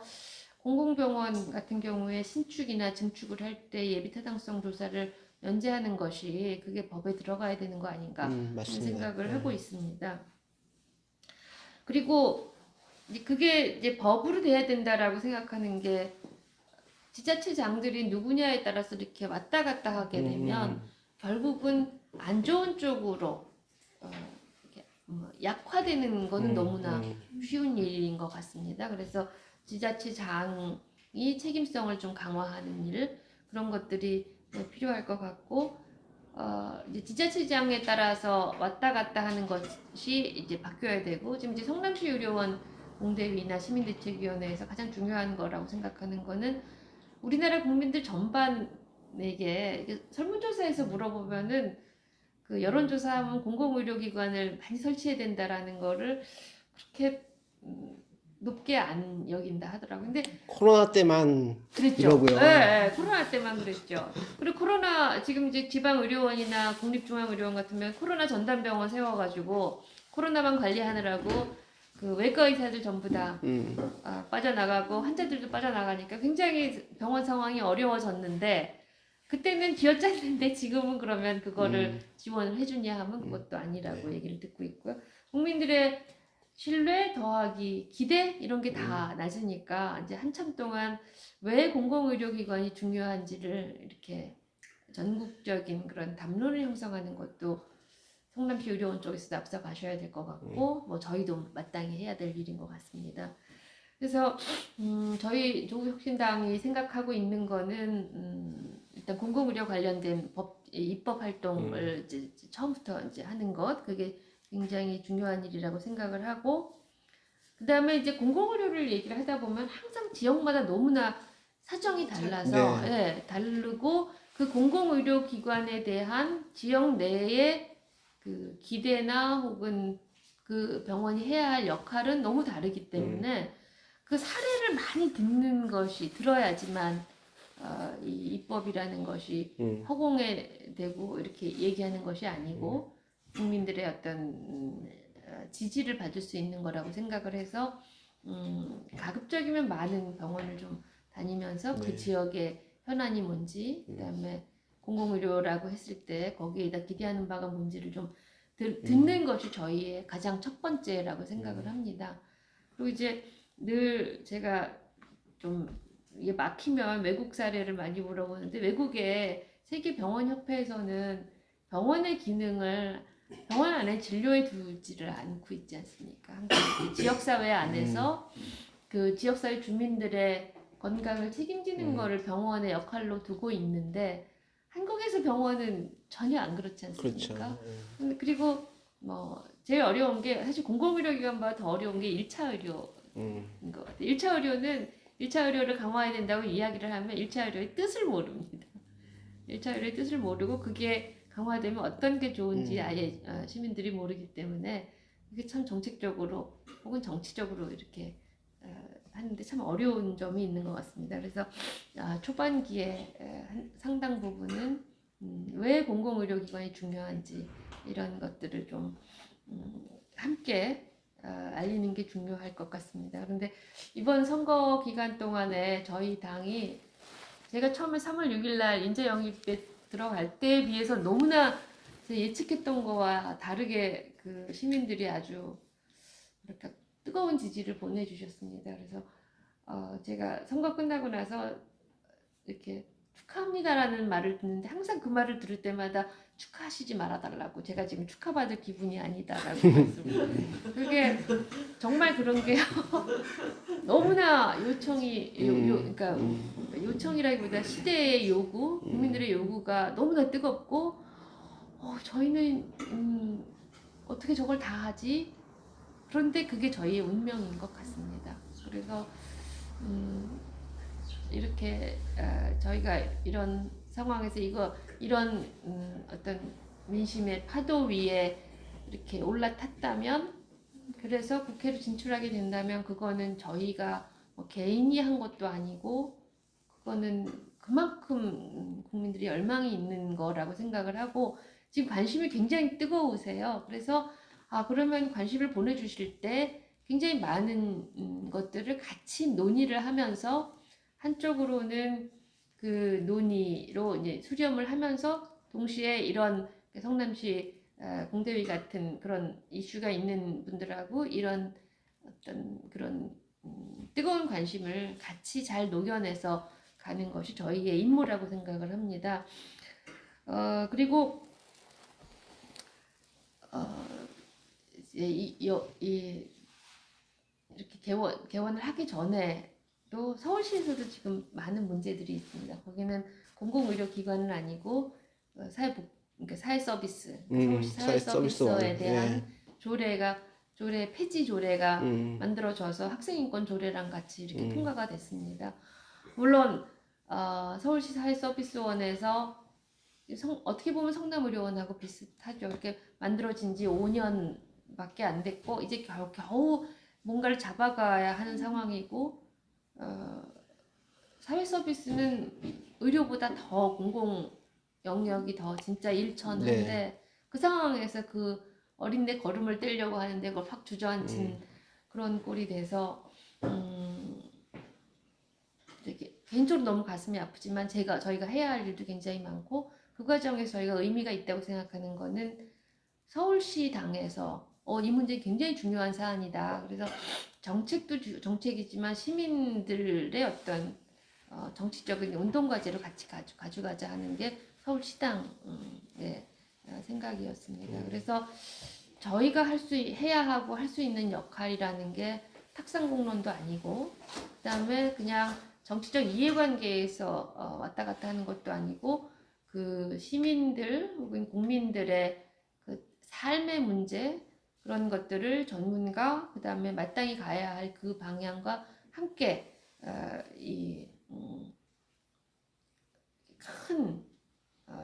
공공병원 같은 경우에 신축이나 증축을 할 때 예비 타당성 조사를 연재하는 것이 그게 법에 들어가야 되는 거 아닌가 하는 생각을 하고 있습니다. 그리고 그게 이제 법으로 돼야 된다라고 생각하는 게 지자체장들이 누구냐에 따라서 이렇게 왔다 갔다 하게 되면 결국은 안 좋은 쪽으로 이렇게 약화되는 거는 너무나 쉬운 일인 것 같습니다. 그래서 지자체장이 책임성을 좀 강화하는 일 그런 것들이 필요할 것 같고 이제 지자체장에 따라서 왔다 갔다 하는 것이 이제 바뀌어야 되고 지금 이제 성남시 의료원 공대위나 시민대책위원회에서 가장 중요한 거라고 생각하는 거는 우리나라 국민들 전반에게 설문조사에서 물어보면은 그 여론조사하면 공공의료기관을 많이 설치해야 된다라는 거를 그렇게 높게 안 여긴다 하더라고요. 근데 코로나 때만 그랬죠. 이러고요. 네, 코로나 때만 그랬죠. 그리고 코로나 지금 이제 지방의료원이나 국립중앙의료원 같으면 코로나 전담병원 세워가지고 코로나만 관리하느라고 그 외과 의사들 전부 다 빠져나가고 환자들도 빠져나가니까 굉장히 병원 상황이 어려워졌는데 그때는 쥐어짰는데 지금은 그러면 그거를 지원을 해주냐 하면 그것도 아니라고 얘기를 듣고 있고요. 국민들의 신뢰 더하기 기대 이런 게 다 낮으니까 이제 한참 동안 왜 공공의료기관이 중요한지를 이렇게 전국적인 그런 담론을 형성하는 것도 성남시 의료원 쪽에서 앞서 가셔야 될 것 같고 뭐 저희도 마땅히 해야 될 일인 것 같습니다. 그래서 저희 조국혁신당이 생각하고 있는 거는 일단 공공의료 관련된 입법 활동을 이제 처음부터 이제 하는 것 그게 굉장히 중요한 일이라고 생각을 하고 그 다음에 이제 공공의료를 얘기를 하다 보면 항상 지역마다 너무나 사정이 달라서 다르고 그 공공의료기관에 대한 지역 내의 그 기대나 혹은 그 병원이 해야 할 역할은 너무 다르기 때문에 그 사례를 많이 들어야지만 이 입법이라는 것이 허공에 대고 이렇게 얘기하는 것이 아니고 국민들의 어떤 지지를 받을 수 있는 거라고 생각을 해서 가급적이면 많은 병원을 좀 다니면서 그 지역의 현안이 뭔지 그다음에 공공의료라고 했을 때 거기에다 기대하는 바가 뭔지를 좀 듣는 것이 저희의 가장 첫 번째라고 생각을 합니다. 그리고 이제 늘 제가 좀 이게 막히면 외국 사례를 많이 물어보는데 외국의 세계병원협회에서는 병원의 기능을 병원 안에 진료에 두지를 않고 있지 않습니까? 지역사회 안에서 그 지역사회 주민들의 건강을 책임지는 거를 병원의 역할로 두고 있는데 한국에서 병원은 전혀 안 그렇지 않습니까? 그렇죠. 그리고 뭐 제일 어려운 게 사실 공공의료기관보다 더 어려운 게 1차 의료인 것 같아요. 1차 의료를 강화해야 된다고 이야기를 하면 1차 의료의 뜻을 모릅니다. 1차 의료의 뜻을 모르고 그게 강화되면 어떤 게 좋은지 아예 시민들이 모르기 때문에 이게 참 정책적으로 혹은 정치적으로 이렇게 하는데 참 어려운 점이 있는 것 같습니다. 그래서 초반기에 상당 부분은 왜 공공의료기관이 중요한지 이런 것들을 좀 함께 알리는 게 중요할 것 같습니다. 그런데 이번 선거 기간 동안에 저희 당이 제가 처음에 3월 6일 날 인재 영입에 들어갈 때에 비해서 너무나 예측했던 거와 다르게 그 시민들이 아주 뭐랄까 뜨거운 지지를 보내주셨습니다. 그래서 제가 선거 끝나고 나서 이렇게 축하합니다라는 말을 듣는데 항상 그 말을 들을 때마다 축하하시지 말아달라고 제가 지금 축하받을 기분이 아니다라고 말씀을 그게 정말 그런 게 너무나 요청이 그러니까 요청이라기보다 시대의 요구 국민들의 요구가 너무나 뜨겁고 저희는 어떻게 저걸 다 하지? 그런데 그게 저희의 운명인 것 같습니다. 그래서 이렇게 저희가 이런 상황에서 이런 어떤 민심의 파도 위에 이렇게 올라탔다면 그래서 국회로 진출하게 된다면 그거는 저희가 뭐 개인이 한 것도 아니고 그거는 그만큼 국민들이 열망이 있는 거라고 생각을 하고 지금 관심이 굉장히 뜨거우세요. 그래서 그러면 관심을 보내주실 때 굉장히 많은 것들을 같이 논의를 하면서 한쪽으로는 그 논의로 이제 수렴을 하면서 동시에 이런 성남시 공대위 같은 그런 이슈가 있는 분들하고 이런 어떤 그런 뜨거운 관심을 같이 잘 녹여내서 가는 것이 저희의 임무라고 생각을 합니다. 그리고 이렇게 개원을 하기 전에도 서울시에서도 지금 많은 문제들이 있습니다. 거기는 공공의료기관은 아니고 그러니까 사회서비스, 서울시 사회서비스에 대한 조례 폐지 조례가 만들어져서 학생인권 조례랑 같이 이렇게 통과가 됐습니다. 물론 서울시 사회서비스원에서 어떻게 보면 성남의료원하고 비슷하죠. 이렇게 만들어진 지 5년밖에 안 됐고 이제 겨우 뭔가를 잡아가야 하는 상황이고 사회서비스는 의료보다 더 공공 영역이 더 진짜 일천한데 그 상황에서 그 어린데 걸음을 떼려고 하는데 그걸 확 주저앉힌 그런 꼴이 돼서 되게 개인적으로 너무 가슴이 아프지만 저희가 해야 할 일도 굉장히 많고 그 과정에서 저희가 의미가 있다고 생각하는 거는 서울시 당에서 이 문제 굉장히 중요한 사안이다. 그래서 정책도 정책이지만 시민들의 어떤 정치적인 운동과제로 같이 가져가자 하는 게 서울시당의 생각이었습니다. 그래서 저희가 해야 하고 할 수 있는 역할이라는 게 탁상공론도 아니고 그다음에 그냥 정치적 이해관계에서 왔다 갔다 하는 것도 아니고 그 시민들 혹은 국민들의 그 삶의 문제 그런 것들을 전문가 그다음에 마땅히 가야 할 그 방향과 함께 큰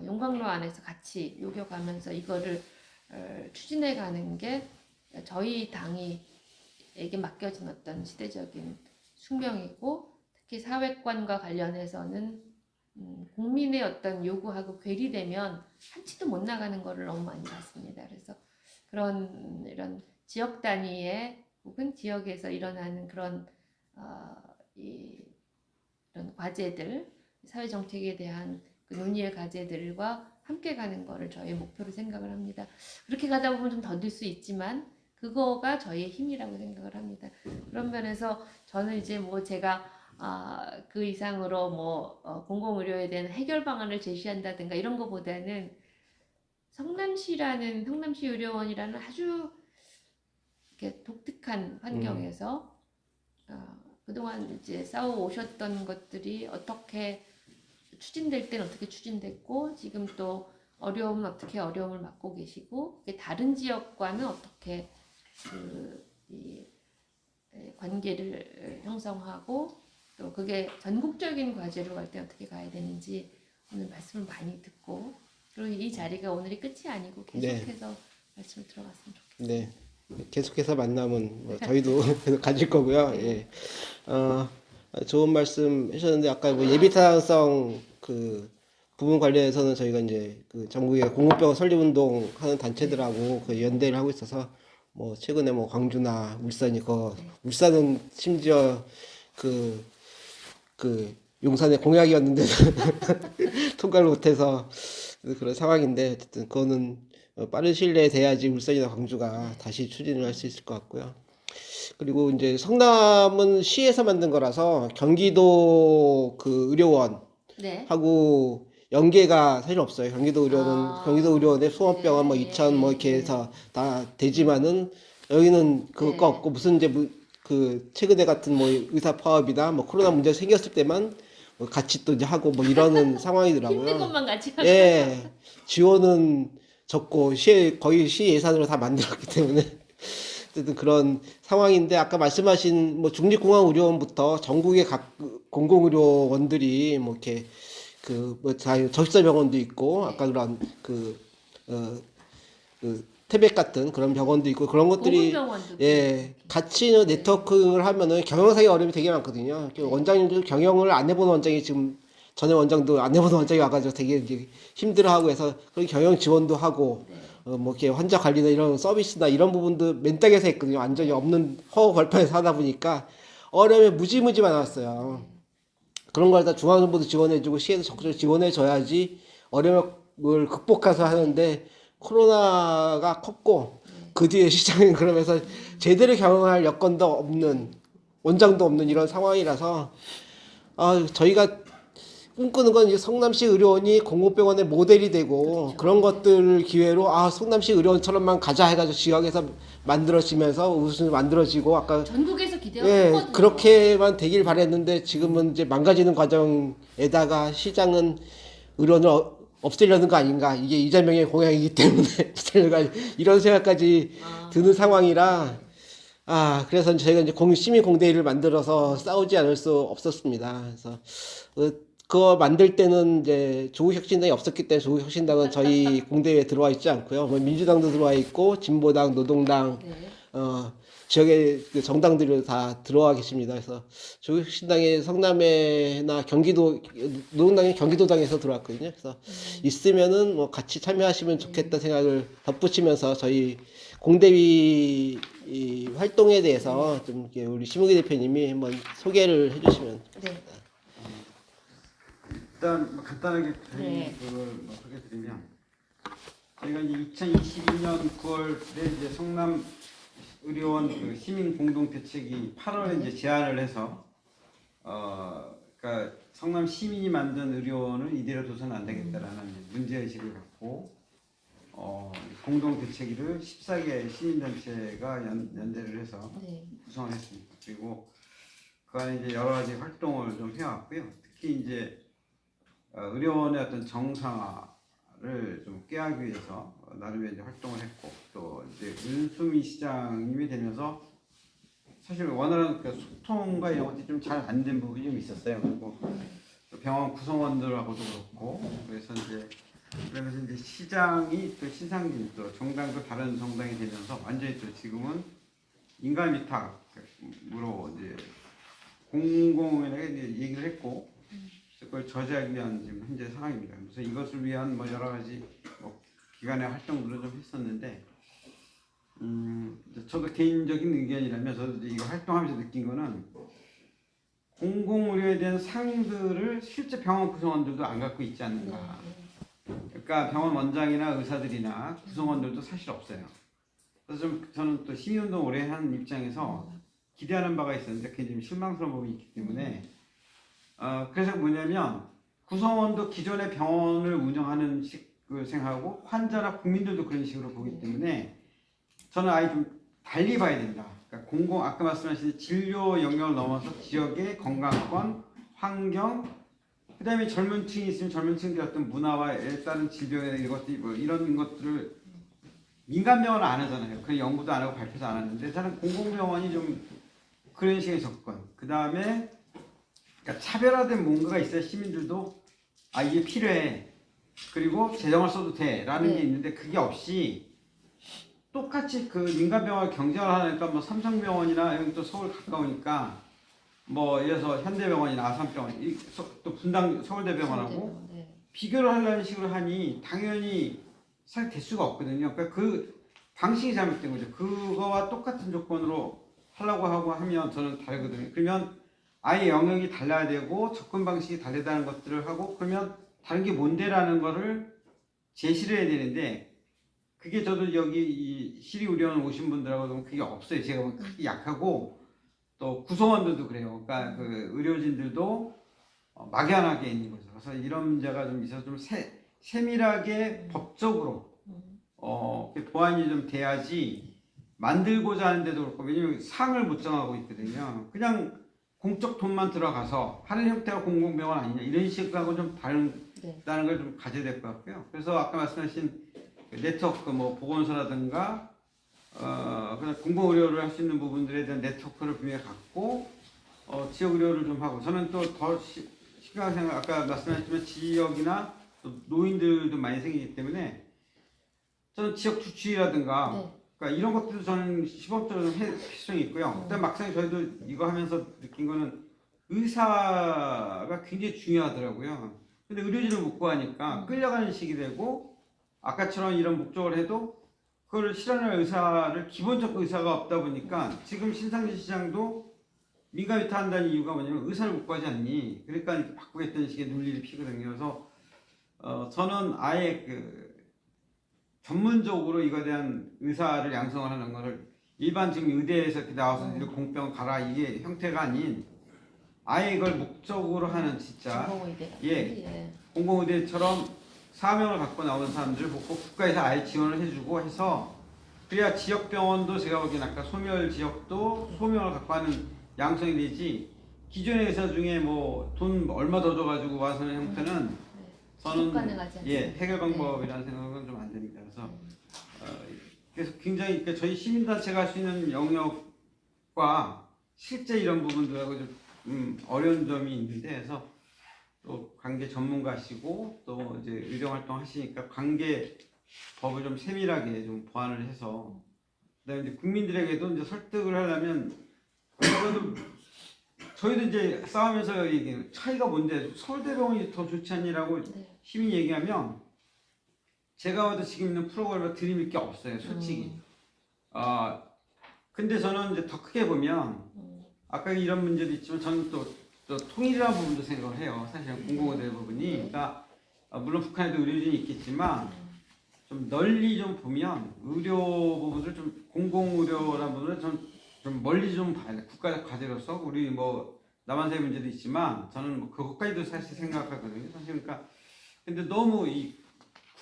용광로 안에서 같이 요겨가면서 이거를 추진해 가는 게 저희 당이에게 맡겨진 어떤 시대적인 숙명이고, 특히 사회권과 관련해서는 국민의 어떤 요구하고 괴리되면 한치도 못 나가는 거를 너무 많이 봤습니다. 그래서 그런 이런 지역 단위의 혹은 지역에서 일어나는 그런 이런 과제들, 사회 정책에 대한 그 논의의 과제들과 함께 가는 거를 저희의 목표로 생각을 합니다. 그렇게 가다 보면 좀 더딜 수 있지만 그거가 저희의 힘이라고 생각을 합니다. 그런 면에서 저는 이제 뭐 제가 그 이상으로 뭐 공공의료에 대한 해결 방안을 제시한다든가 이런 거보다는 성남시 의료원이라는 아주 이렇게 독특한 환경에서 그동안 이제 싸워 오셨던 것들이 어떻게 추진될 때는 어떻게 추진됐고, 지금 또 어려움은 어떻게 어려움을 맡고 계시고, 다른 지역과는 어떻게 이 관계를 형성하고, 또 그게 전국적인 과제로 갈 때 어떻게 가야 되는지 오늘 말씀을 많이 듣고, 그리고 이 자리가 오늘이 끝이 아니고 계속해서 말씀을 들어갔으면 좋겠습니다. 네. 계속해서 만나면 뭐 저희도 계속 가질 거고요. 예. 좋은 말씀 해주셨는데, 아까 뭐 예비타당성 그 부분 관련해서는 저희가 이제 그 전국의 공공병원 설립운동 하는 단체들하고 그 연대를 하고 있어서 뭐 최근에 뭐 광주나 울산이 울산은 심지어 그 용산의 공약이었는데 통과를 못해서 그런 상황인데, 어쨌든 그거는 빠른 시일 내에 돼야지 울산이나 광주가 다시 추진을 할 수 있을 것 같고요. 그리고 이제 성남은 시에서 만든 거라서 경기도 그 의료원하고 연계가 사실 없어요. 경기도 의료원은 경기도 의료원의 수원병원 뭐 이천 뭐 이렇게 해서 다 되지만은 여기는 그거 없고, 무슨 이제 그 최근에 같은 뭐 의사 파업이나 뭐 코로나 문제 생겼을 때만 뭐 같이 또 이제 하고 뭐 이러는 상황이더라고요. 힘든 것만 같이 하고. 예, 지원은 적고 거의 시 예산으로 다 만들었기 때문에 어쨌든 그런 상황인데, 아까 말씀하신 뭐 중립공항의료원부터 전국의 각 공공의료원들이 뭐 이렇게 그 뭐 저시설병원도 있고, 아까 그런 그 태백 같은 그런 병원도 있고, 그런 것들이 같이 네트워크를 하면은 경영상의 어려움이 되게 많거든요. 원장님들 경영을 안 해본 원장이 지금 전에 원장도 안 해본 원장이 와가지고 되게 이제 힘들어하고 해서 그런 경영 지원도 하고 뭐 이렇게 환자 관리나 이런 서비스나 이런 부분도 맨땅에서 했거든요. 완전히 없는 허허 벌판에서 하다 보니까 어려움이 무지무지 많았어요. 그런 걸 다 중앙정부도 지원해주고 시에도 적극적으로 지원해줘야지 어려움을 극복해서 하는데, 코로나가 컸고 그 뒤에 시장은 그러면서 제대로 경영할 여건도 없는, 원장도 없는 이런 상황이라서 저희가 꿈꾸는 건 이제 성남시 의료원이 공공병원의 모델이 되고, 그런 것들 기회로 성남시 의료원처럼만 가자 해가지고 지역에서 만들어지면서 무슨 만들어지고, 아까 전국에서 기대하고 그렇게만 되길 바랬는데, 지금은 이제 망가지는 과정에다가 시장은 의료원을 없애려는 거 아닌가, 이게 이재명의 공약이기 때문에 이런 생각까지 드는 상황이라, 그래서 저희가 이제 시민공대위를 만들어서 싸우지 않을 수 없었습니다. 그래서 그거 만들 때는 이제 조국혁신당이 없었기 때문에 조국혁신당은 저희 공대회에 들어와 있지 않고요. 뭐 민주당도 들어와 있고 진보당, 노동당, 지역의 그 정당들이 다 들어와 계십니다. 그래서 조국혁신당의 성남에나 경기도, 노동당이 경기도당에서 들어왔거든요. 그래서 있으면은 뭐 같이 참여하시면 좋겠다 생각을 덧붙이면서 저희 공대위 이 활동에 대해서 좀 이렇게 우리 심우기 대표님이 한번 소개를 해주시면. 일단 간단하게 그걸 소개드리면, 저희가 이제 2022년 9월에 이제 성남 의료원 그 시민 공동 대책이 8월에 이제 제안을 해서 그러니까 성남 시민이 만든 의료원을 이대로 둬서는 안 되겠다라는 문제 의식을 갖고 공동 대책위를 14개 시민 단체가 연대를 해서 구성을 했습니다. 그리고 그 안에 이제 여러 가지 활동을 좀 해왔고요. 특히 이제 의료원의 어떤 정상화를 좀 깨하기 위해서 나름의 이제 활동을 했고, 또 이제 윤수미 시장님이 되면서 사실 원활한 그 소통과 이런 것들이 좀 잘 안 된 부분이 좀 있었어요. 그리고 병원 구성원들하고도 그렇고, 그래서 이제 그러면서 이제 시장이 또 신상진 또 정당도 다른 정당이 되면서 완전히 또 지금은 인간 위탁으로 이제 공공연하게 이제 얘기를 했고 그걸 저지하기 위한 지금 현재 상황입니다. 그래서 이것을 위한 뭐 여러 가지 뭐 기관의 활동들을 좀 했었는데 저도 개인적인 의견이라면 저도 이제 이거 활동하면서 느낀 거는 공공의료에 대한 상들을 실제 병원 구성원들도 안 갖고 있지 않는가. 그러니까 병원 원장이나 의사들이나 구성원들도 사실 없어요. 그래서 좀 저는 또 시민운동 오래 한 입장에서 기대하는 바가 있었는데 그게 좀 실망스러운 부분이 있기 때문에 그래서 뭐냐면 구성원도 기존의 병원을 운영하는 식을 생각하고 환자나 국민들도 그런 식으로 보기 때문에 저는 아예 좀 달리 봐야 된다. 그러니까 아까 말씀하신 진료 영역을 넘어서 지역의 건강권, 환경, 그다음에 젊은 층이 있으면 젊은 층들의 어떤 문화와에 따른 질병이나 이런 것들을 민간 병원은 안 하잖아요. 그 연구도 안 하고 발표도 안 하는데 저는 공공병원이 좀 그런 식의 접근. 그다음에 그러니까 차별화된 뭔가가 있어야 시민들도 아 이게 필요해. 그리고 재정을 써도 돼라는 게 있는데 그게 없이 똑같이 그 민간병원 경쟁을 하니까 뭐 삼성병원이나 여기 또 서울 가까우니까 뭐 예를 들어서 현대병원이나 아산병원 또 분당 서울대병원하고 비교를 하려는 식으로 하니 당연히 사실 될 수가 없거든요. 그러니까 그 방식이 잘못된 거죠. 그거와 똑같은 조건으로 하려고 하고 하면 저는 다르거든요. 그러면 아예 영역이 달라야 되고 접근 방식이 다르다는 것들을 하고 그러면 다른 게 뭔데라는 거를 제시를 해야 되는데 그게 저도 여기 이 시리의료원 오신 분들하고도 그게 없어요. 제가 크게 약하고 또 구성원들도 그래요. 그러니까 그 의료진들도 막연하게 있는 거죠. 그래서 이런 문제가 좀 있어서 좀 세밀하게 법적으로 보완이 좀 돼야지 만들고자 하는데도 그렇고 왜냐면 상을 못 정하고 있거든요. 그냥 공적 돈만 들어가서 하는 형태가 공공병원 아니냐 이런 식하고 좀 다르다는 걸 좀 가져야 될 것 같고요. 그래서 아까 말씀하신 네트워크 뭐 보건소라든가 그냥 공공의료를 할 수 있는 부분들에 대한 네트워크를 분명히 갖고 지역의료를 좀 하고 저는 또 더 심각한 생각 아까 말씀하셨지만 지역이나 또 노인들도 많이 생기기 때문에 저는 지역 주치의라든가 그러니까 이런 것들도 저는 시범적으로 필요성이 있고요. 그다음 막상 저희도 이거 하면서 느낀 거는 의사가 굉장히 중요하더라고요. 근데 의료진을 못 구하니까 끌려가는 식이 되고 아까처럼 이런 목적을 해도 그걸 실현할 의사를 기본적 의사가 없다 보니까 지금 신상진 시장도 민간 위탁한다는 이유가 뭐냐면 의사를 못 구하지 않니? 그러니까 이렇게 바꾸겠다는 식의 논리를 피거든요. 그래서 저는 아예 그 전문적으로 이거에 대한 의사를 양성을 하는 거를 일반 지금 의대에서 이렇게 나와서 공병 가라 이게 형태가 아닌 아예 이걸 목적으로 하는 진짜 공공의대처럼 사명을 갖고 나오는 사람들을 보고 국가에서 아예 지원을 해주고 해서 그래야 지역병원도 제가 보기엔 아까 소멸 지역도 소명을 갖고 하는 양성이 되지 기존의 의사 중에 뭐 돈 얼마 더 줘가지고 와서는 형태는 저는 해결 방법이라는 생각은 좀 안 됩니다. 그래서 굉장히 그러니까 저희 시민단체가 할 수 있는 영역과 실제 이런 부분들하고 좀 어려운 점이 있는데 그래서 또 관계 전문가시고 또 이제 의정 활동 하시니까 관계 법을 좀 세밀하게 좀 보완을 해서 그다음에 이제 국민들에게도 이제 설득을 하려면 저희도 이제 싸우면서 얘기해요. 차이가 뭔데 서울대병원이 더 좋지 않니라고 시민이 얘기하면 제가 봐도 지금 있는 프로그램에 드릴 게 없어요, 솔직히. 근데 저는 이제 더 크게 보면 아까 이런 문제도 있지만 저는 또 통일이라는 부분도 생각을 해요. 사실 공공의대 부분이. 그러니까 물론 북한에도 의료진이 있겠지만 좀 널리 좀 보면 의료 부분을 좀 공공의료라는 부분을 좀 멀리 좀 봐야 돼. 국가적 과제로서 우리 뭐 남한사회 문제도 있지만 저는 뭐 그것까지도 사실 생각하거든요. 사실 그러니까 근데 너무 이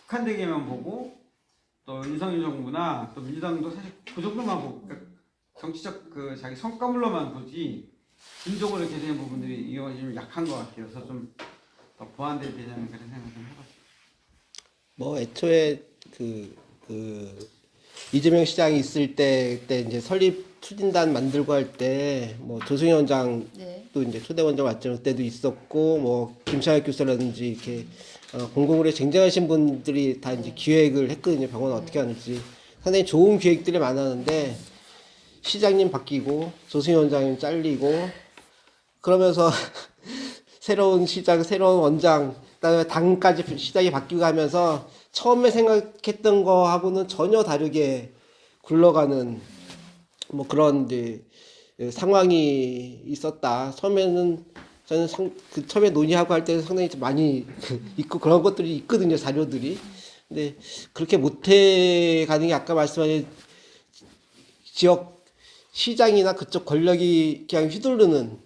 국한되게만 보고 또 윤석열 정부나 또 민주당도 사실 그 정도만 보고 그러니까 정치적 그 자기 성과물로만 보지 진정으로 개선의 부분들이 이거 좀 약한 것 같아요. 그래서 좀 더 보완돼야 되냐는 그런 생각을 좀 해봤어요. 뭐 애초에 이재명 시장이 있을 때 그때 이제 설립 추진단 만들고 할 때 뭐 조승현 원장도 이제 초대 원장 왔죠. 그때도 있었고 뭐 김창학 교수라든지 이렇게 공공의료에 쟁쟁하신 분들이 다 이제 기획을 했거든요. 병원 어떻게 하는지. 상당히 좋은 기획들이 많았는데 시장님 바뀌고 조승희 원장님 잘리고 그러면서 새로운 시장, 새로운 원장, 그다음에 당까지 시장이 바뀌고 하면서 처음에 생각했던 거하고는 전혀 다르게 굴러가는 뭐 그런 이제 상황이 있었다. 처음에는 저는 처음에 논의하고 할 때는 상당히 좀 많이 있고 그런 것들이 있거든요, 자료들이. 근데 그렇게 못해 가는 게 아까 말씀하신 지역 시장이나 그쪽 권력이 그냥 휘두르는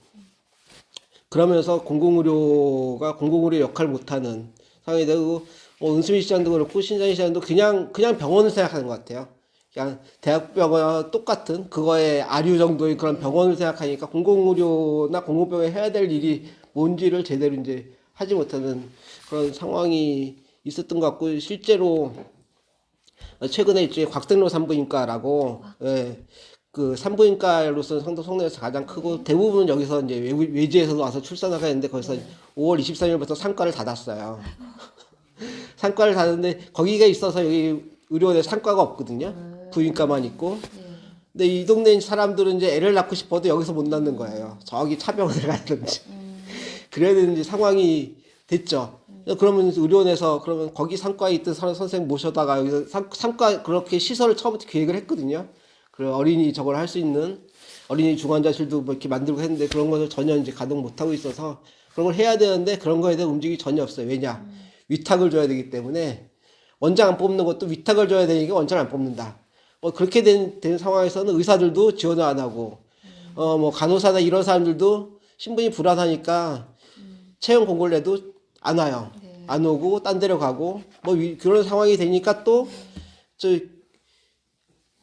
그러면서 공공의료가 공공의료 역할을 못하는 상황이 되고 은수미 시장도 그렇고 신장희 시장도 그냥 병원을 생각하는 것 같아요. 그냥 대학병원 똑같은 그거의 아류 정도의 그런 병원을 생각하니까 공공의료나 공공병원에 해야 될 일이 뭔지를 제대로 이제 하지 못하는 그런 상황이 있었던 것 같고 실제로 최근에 이제 곽생로 산부인과라고 그 산부인과로서는 성도 성내에서 가장 크고 대부분 여기서 이제 외지에서도 와서 출산을 하는데 거기서 5월 23일부터 상과를 닫았어요. 상과를 닫았는데 거기가 있어서 여기 의료원에 상과가 없거든요. 부인과만 있고. 근데 이 동네 사람들은 이제 애를 낳고 싶어도 여기서 못 낳는 거예요. 저기 차병원에 가든지. 그래야 되는 이제 상황이 됐죠. 그러면 의료원에서 그러면 거기 상과에 있던 선생님 모셔다가 여기서 상과 그렇게 시설을 처음부터 계획을 했거든요. 그 어린이 저걸 할 수 있는 어린이 중환자실도 뭐 이렇게 만들고 했는데 그런 것을 전혀 이제 가동 못 하고 있어서 그런 걸 해야 되는데 그런 거에 대한 움직임이 전혀 없어요. 왜냐? 위탁을 줘야 되기 때문에 원장 안 뽑는 것도 위탁을 줘야 되니까 원장을 안 뽑는다. 그렇게 된 상황에서는 의사들도 지원을 안 하고 뭐 간호사나 이런 사람들도 신분이 불안하니까 채용 공고를 내도 안 와요. 안 오고 딴 데로 가고 뭐 그런 상황이 되니까 또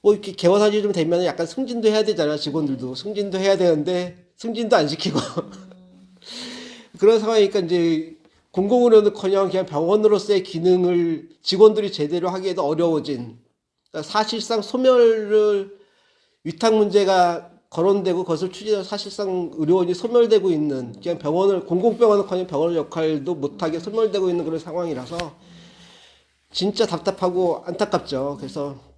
뭐 이렇게 개원하지 좀 되면 약간 승진도 해야 되잖아. 직원들도 승진도 해야 되는데 승진도 안 시키고 그런 상황이니까 이제 공공의료는커녕 그냥 병원으로서의 기능을 직원들이 제대로 하기에도 어려워진. 그러니까 사실상 소멸을 위탁 문제가 거론되고 그것을 추진해서 사실상 의료원이 소멸되고 있는 그냥 병원을 공공병원은커녕 병원 역할도 못하게 소멸되고 있는 그런 상황이라서 진짜 답답하고 안타깝죠. 그래서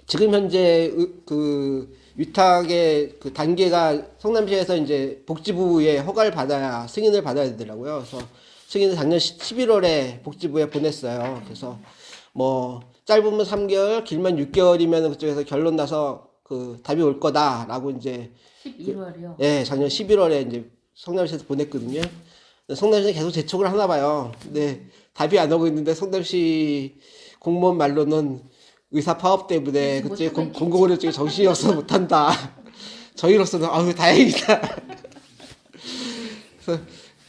지금 현재 그 위탁의 그 단계가 성남시에서 이제 복지부의 허가를 받아야 승인을 받아야 되더라고요. 그래서 승인을 작년 11월에 복지부에 보냈어요. 그래서 뭐 짧으면 3개월, 길면 6개월이면 그쪽에서 결론 나서 그 답이 올 거다라고 이제 11월이요. 예, 작년 11월에 이제 성남시에서 보냈거든요. 성남시는 계속 재촉을 하나 봐요. 근데 답이 안 오고 있는데 성남시 공무원 말로는 의사 파업 때문에 그때 공공의료 쪽에 정신이 없어서 못한다. 저희로서는 아유 다행이다. 그래서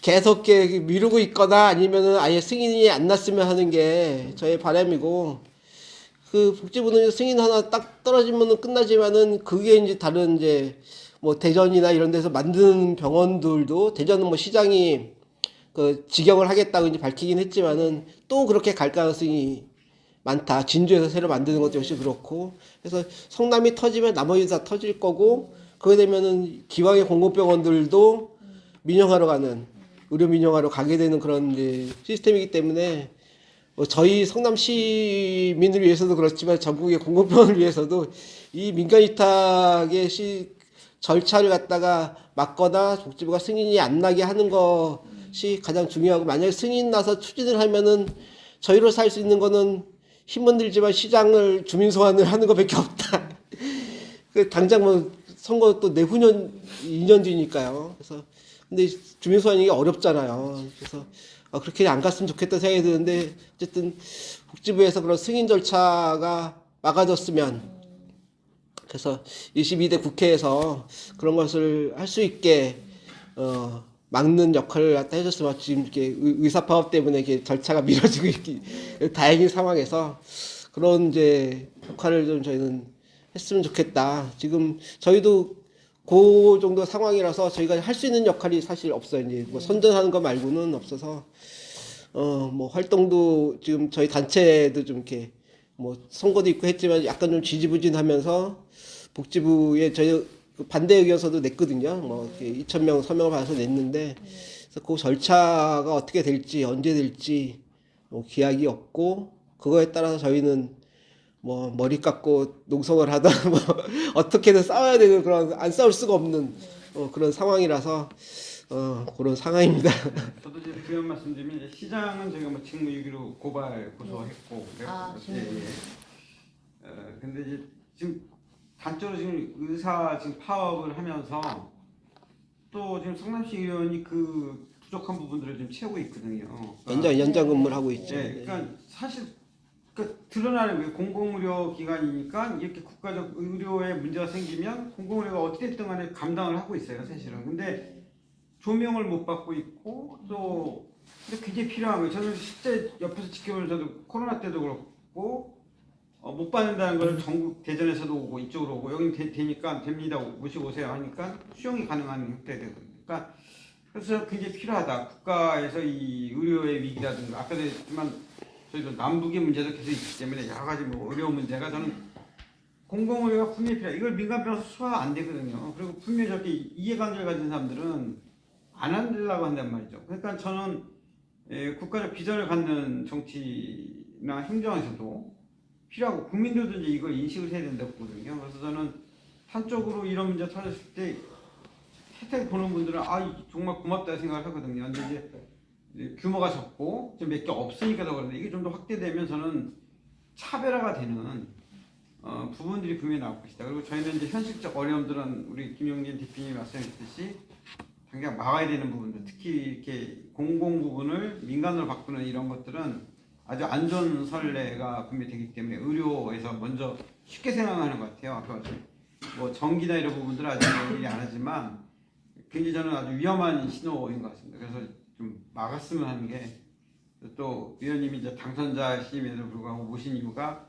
계속 미루고 있거나 아니면은 아예 승인이 안 났으면 하는 게 저의 바람이고 그 복지부는 승인 하나 딱 떨어지면은 끝나지만은 그게 이제 다른 이제 뭐 대전이나 이런 데서 만드는 병원들도 대전은 뭐 시장이 그 직영을 하겠다고 이제 밝히긴 했지만은 또 그렇게 갈 가능성이 많다. 진주에서 새로 만드는 것도 역시 그렇고. 그래서 성남이 터지면 나머지 다 터질 거고, 그게 되면은 기왕의 공공병원들도 민영화로 가는, 의료 민영화로 가게 되는 그런 이제 시스템이기 때문에, 저희 성남 시민을 위해서도 그렇지만 전국의 공공병원을 위해서도 이 민간 위탁의 절차를 갖다가 막거나 복지부가 승인이 안 나게 하는 것이 가장 중요하고, 만약에 승인 나서 추진을 하면은 저희로 살 수 있는 거는 힘은 들지만 시장을 주민 소환을 하는 것밖에 없다. 당장 뭐 선거 또 내후년 2년 뒤니까요. 그래서 근데 주민 소환이 어렵잖아요. 그래서 그렇게 안 갔으면 좋겠다 생각이 드는데 어쨌든 복지부에서 그런 승인 절차가 막아졌으면 그래서 22대 국회에서 그런 것을 할 수 있게 막는 역할을 갖다 해줬으면 지금 이렇게 의사 파업 때문에 이렇게 절차가 미뤄지고 있기 다행인 상황에서 그런 이제 역할을 좀 저희는 했으면 좋겠다. 지금 저희도 그 정도 상황이라서 저희가 할 수 있는 역할이 사실 없어요. 이제 뭐 선전하는 거 말고는 없어서 뭐 활동도 지금 저희 단체도 좀 이렇게 뭐 선거도 있고 했지만 약간 좀 지지부진하면서 복지부에 저희 반대 의견서도 냈거든요. 뭐 2,000명 서명을 받아서 냈는데 그래서 그 절차가 어떻게 될지 언제 될지 기약이 없고 그거에 따라서 저희는 뭐 머리 깎고 농성을 하다 뭐 어떻게든 싸워야 되는 그런 안 싸울 수가 없는 그런 상황이라서 그런 상황입니다. 저도 이제 부연 말씀드리면 이제 시장은 저희가 뭐 직무유기로 고발 고소했고 근데 이제 지금 단적으로 지금 의사 지금 파업을 하면서 또 지금 성남시 의원이 그 부족한 부분들을 좀 채우고 있거든요. 그러니까 연장 근무를 하고 있죠. 그러니까 사실 드러나는 거예요. 공공의료 기관이니까 이렇게 국가적 의료에 문제가 생기면 공공의료가 어찌됐든 간에 감당을 하고 있어요, 사실은. 근데 조명을 못 받고 있고 또 근데 굉장히 필요한 거예요. 저는 실제 옆에서 지켜보면 저도 코로나 때도 그렇고 못 받는다는 걸 전국 대전에서도 오고 이쪽으로 오고 여기는 되니까 됩니다 모시고 오세요 하니까 수용이 가능한 형태가 되거든요. 그러니까 그래서 굉장히 필요하다. 국가에서 이 의료의 위기라든가 아까도 했지만 저희도 남북의 문제도 계속 있기 때문에 여러 가지 뭐 의료 문제가 저는 공공의료가 분명히 필요해. 이걸 민간 병원에서 소화 안 되거든요. 그리고 분명히 저렇게 이해관계를 가진 사람들은 안 하려고 한단 말이죠. 그러니까 저는 국가적 비전을 갖는 정치나 행정에서도 필요하고 국민들도 이제 이걸 인식을 해야 된다고 보거든요. 그래서 저는 한쪽으로 이런 문제 터졌을 때 혜택 보는 분들은 정말 고맙다 생각을 하거든요. 근데 이제 규모가 적고 좀 몇 개 없으니까 더 그런데 이게 좀 더 확대되면 저는 차별화가 되는 부분들이 분명히 나올 것이다. 그리고 저희는 이제 현실적 어려움들은 우리 김용진 대표님이 말씀하셨듯이 당장 막아야 되는 부분들, 특히 이렇게 공공 부분을 민간으로 바꾸는 이런 것들은 아주 안 좋은 선례가 분명히 되기 때문에 의료에서 먼저 쉽게 생각하는 것 같아요. 아까 뭐 전기나 이런 부분들은 아직 얘기 안 하지만 굉장히 저는 아주 위험한 신호인 것 같습니다. 그래서 좀 막았으면 하는 게 또 위원님이 이제 당선자심에도 불구하고 모신 이유가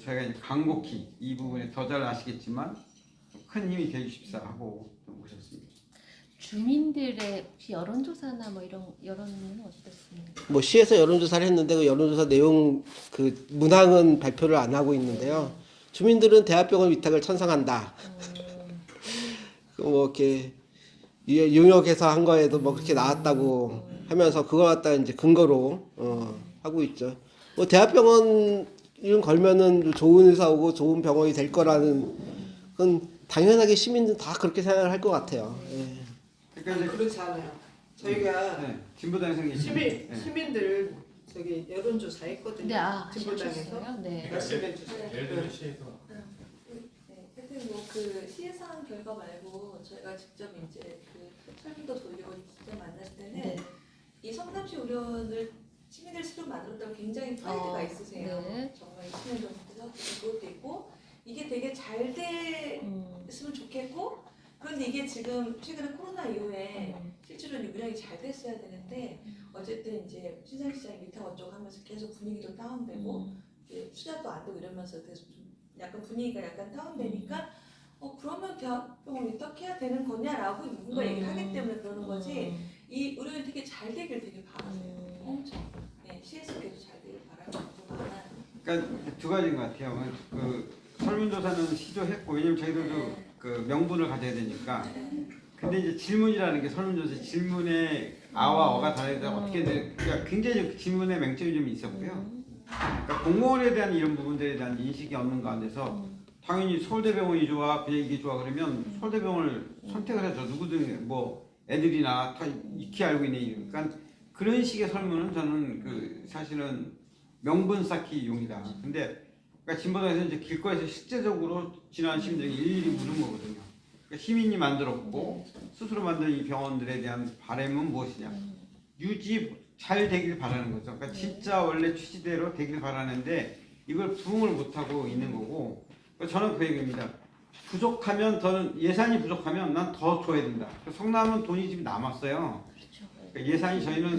저희가 이제 간곡히 이 부분에 더 잘 아시겠지만 큰 힘이 되주십사 하고 모셨습니다. 주민들의 혹시 여론조사나 뭐 이런 여론은 어떻습니까? 뭐 시에서 여론조사를 했는데 그 여론조사 내용 그 문항은 발표를 안 하고 있는데요. 주민들은 대학병원 위탁을 찬성한다. 뭐 이렇게 용역해서 한 거에도 뭐 그렇게 나왔다고 하면서 그거 갖다 이제 근거로 하고 있죠. 뭐 대학병원 이름 걸면은 좋은 의사 오고 좋은 병원이 될 거라는 그건 당연하게 시민들 다 그렇게 생각을 할 것 같아요. 그러니까 그렇지 않아요. 저희가 진보당에서 시민들 저기 여론조사 했거든요. 네, 진보당에서. 네. 예를 들면 시에서 하여튼 그 시에서 한 결과 말고 저희가 직접 이제 그 설문도 돌리고 직접 만났을 때는 이 성남시 의료원을 시민들 스스로 만들었다고 굉장히 프라이드가 있으세요. 정말 20년 전부터 그것도 있고 이게 되게 잘 됐으면 좋겠고 그런데 이게 지금 최근에 코로나 이후에 실제로 운영이 잘 됐어야 되는데 어쨌든 이제 시장이 위탁 어쩌고 하면서 계속 분위기도 다운되고 투자도 안 되고 이러면서 계속 좀 약간 분위기가 약간 다운되니까 그러면 대학병원 위탁해야 되는 거냐라고 누군가 얘기를 하기 때문에 그러는 거지 이 의료인 되게 잘 되길 되게 바라세요. 엄청. 시에서도 잘 되길 바라는 거 많아요. 그러니까 두 가지인 것 같아요. 그 설문조사는 시도했고 왜냐면 저희들도 그 명분을 가져야 되니까. 근데 이제 질문이라는 게 설문조사 질문에 아와 어가 달려있다 어떻게 돼? 그러니까 굉장히 질문에 맹점이 좀 있었고요. 그러니까 공무원에 대한 이런 부분들에 대한 인식이 없는 가운데서 당연히 서울대병원이 좋아, 비행기 좋아 그러면 서울대병원을 선택을 해서 누구든 뭐 애들이나 다 익히 알고 있는 이유. 그러니까 그런 식의 설문은 저는 그 사실은 명분 쌓기 용이다. 근데 그러니까 진보당에서 이제 길거리에서 실제적으로 지난 시민들에게 일일이 물은 거거든요. 그러니까 시민이 만들었고 스스로 만든 이 병원들에 대한 바람은 무엇이냐? 유지 잘 되길 바라는 거죠. 그러니까 진짜 원래 취지대로 되길 바라는데 이걸 부응을 못하고 있는 거고 저는 그 얘기입니다. 부족하면 저는 예산이 부족하면 난 더 줘야 된다. 성남은 돈이 지금 남았어요. 그러니까 예산이 저희는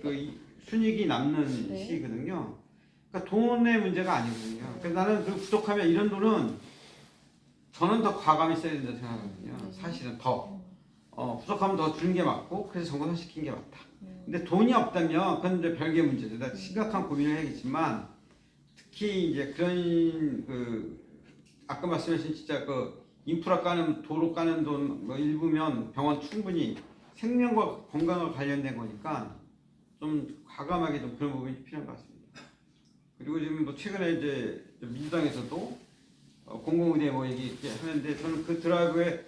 그 순익이 남는 시거든요. 그러니까 돈의 문제가 아니거든요. 그래서 나는 그 부족하면 이런 돈은 저는 더 과감히 써야 된다고 생각하거든요. 사실은 더 부족하면 더 주는 게 맞고 그래서 정상시킨 게 맞다. 근데 돈이 없다면 그건 이제 별개의 문제죠. 심각한 고민을 해야겠지만 특히 이제 그런 그 아까 말씀하신 진짜 그 인프라 까는 도로 까는 돈 뭐 일부면 병원 충분히 생명과 건강과 관련된 거니까 좀 과감하게 좀 그런 부분이 필요한 것 같습니다. 그리고 지금 뭐 최근에 이제 민주당에서도 공공의대 뭐 얘기 이렇게 하는데 저는 그 드라이브에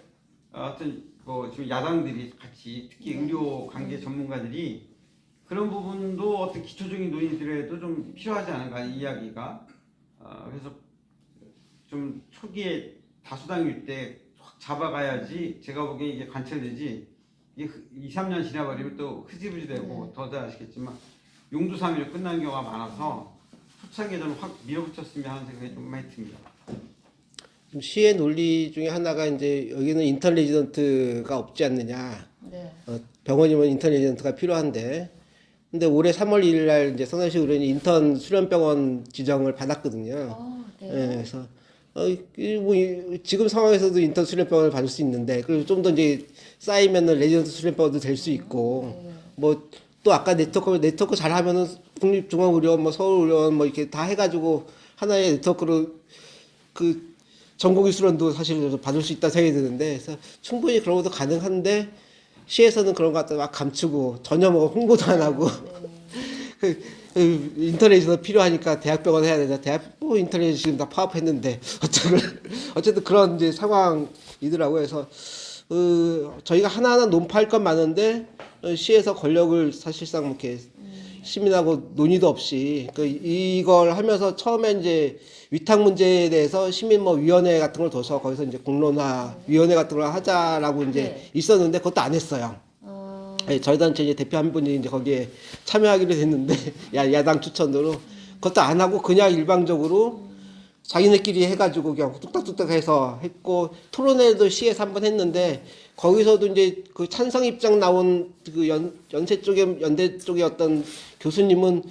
하여튼 뭐 지금 야당들이 같이 특히 의료 관계 전문가들이 그런 부분도 어떤 기초적인 논의들에도 좀 필요하지 않은가 이 이야기가 그래서 좀 초기에 다수당일 때 확 잡아가야지 제가 보기에 이게 관철되지 이게 2, 3년 지나버리면 또 흐지부지 되고 더 잘 아시겠지만 용두사미로 끝난 경우가 많아서 초창기에 저는 확 밀어붙였으면 하는 생각이 좀 많이 듭니다. 좀 시의 논리 중에 하나가 이제 여기는 인턴 레지던트가 없지 않느냐. 네. 병원이면 인턴 레지던트가 필요한데, 근데 올해 3월 1일 날 이제 성남시 의료원이 인턴 수련병원 지정을 받았거든요. 네. 예, 그래서 지금 상황에서도 인턴 수련병원을 받을 수 있는데, 그리고 좀 더 이제 쌓이면은 레지던트 수련병원도 될 수 있고, 뭐 또 아까 네트워크 잘하면은 국립중앙의료원, 뭐 서울의료원 뭐 이렇게 다 해가지고 하나의 네트워크로 그 전공의 수련도 사실 받을 수 있다 생각이 드는데, 그래서 충분히 그런 것도 가능한데 시에서는 그런 거 갖다 막 감추고 전혀 뭐 홍보도 안 하고 인터넷에서 필요하니까 대학병원 해야 되나, 대학 뭐 인터넷 지금 다 파업했는데 어쨌든 그런 이제 상황이더라고요. 그래서 저희가 하나하나 논파할 건 많은데 시에서 권력을 사실상 이렇게 시민하고 논의도 없이 이걸 하면서 처음에 이제 위탁 문제에 대해서 시민 뭐 위원회 같은 걸 둬서 거기서 이제 공론화 위원회 같은 걸 하자라고 이제 있었는데 그것도 안 했어요. 네, 저희 단체 이제 대표 한 분이 이제 거기에 참여하기로 됐는데 야당 추천으로 그것도 안 하고 그냥 일방적으로 자기네끼리 해가지고 그냥 뚝딱뚝딱 해서 했고, 토론회도 시에서 한번 했는데 거기서도 이제 그 찬성 입장 나온 그 연대 쪽의 어떤 교수님은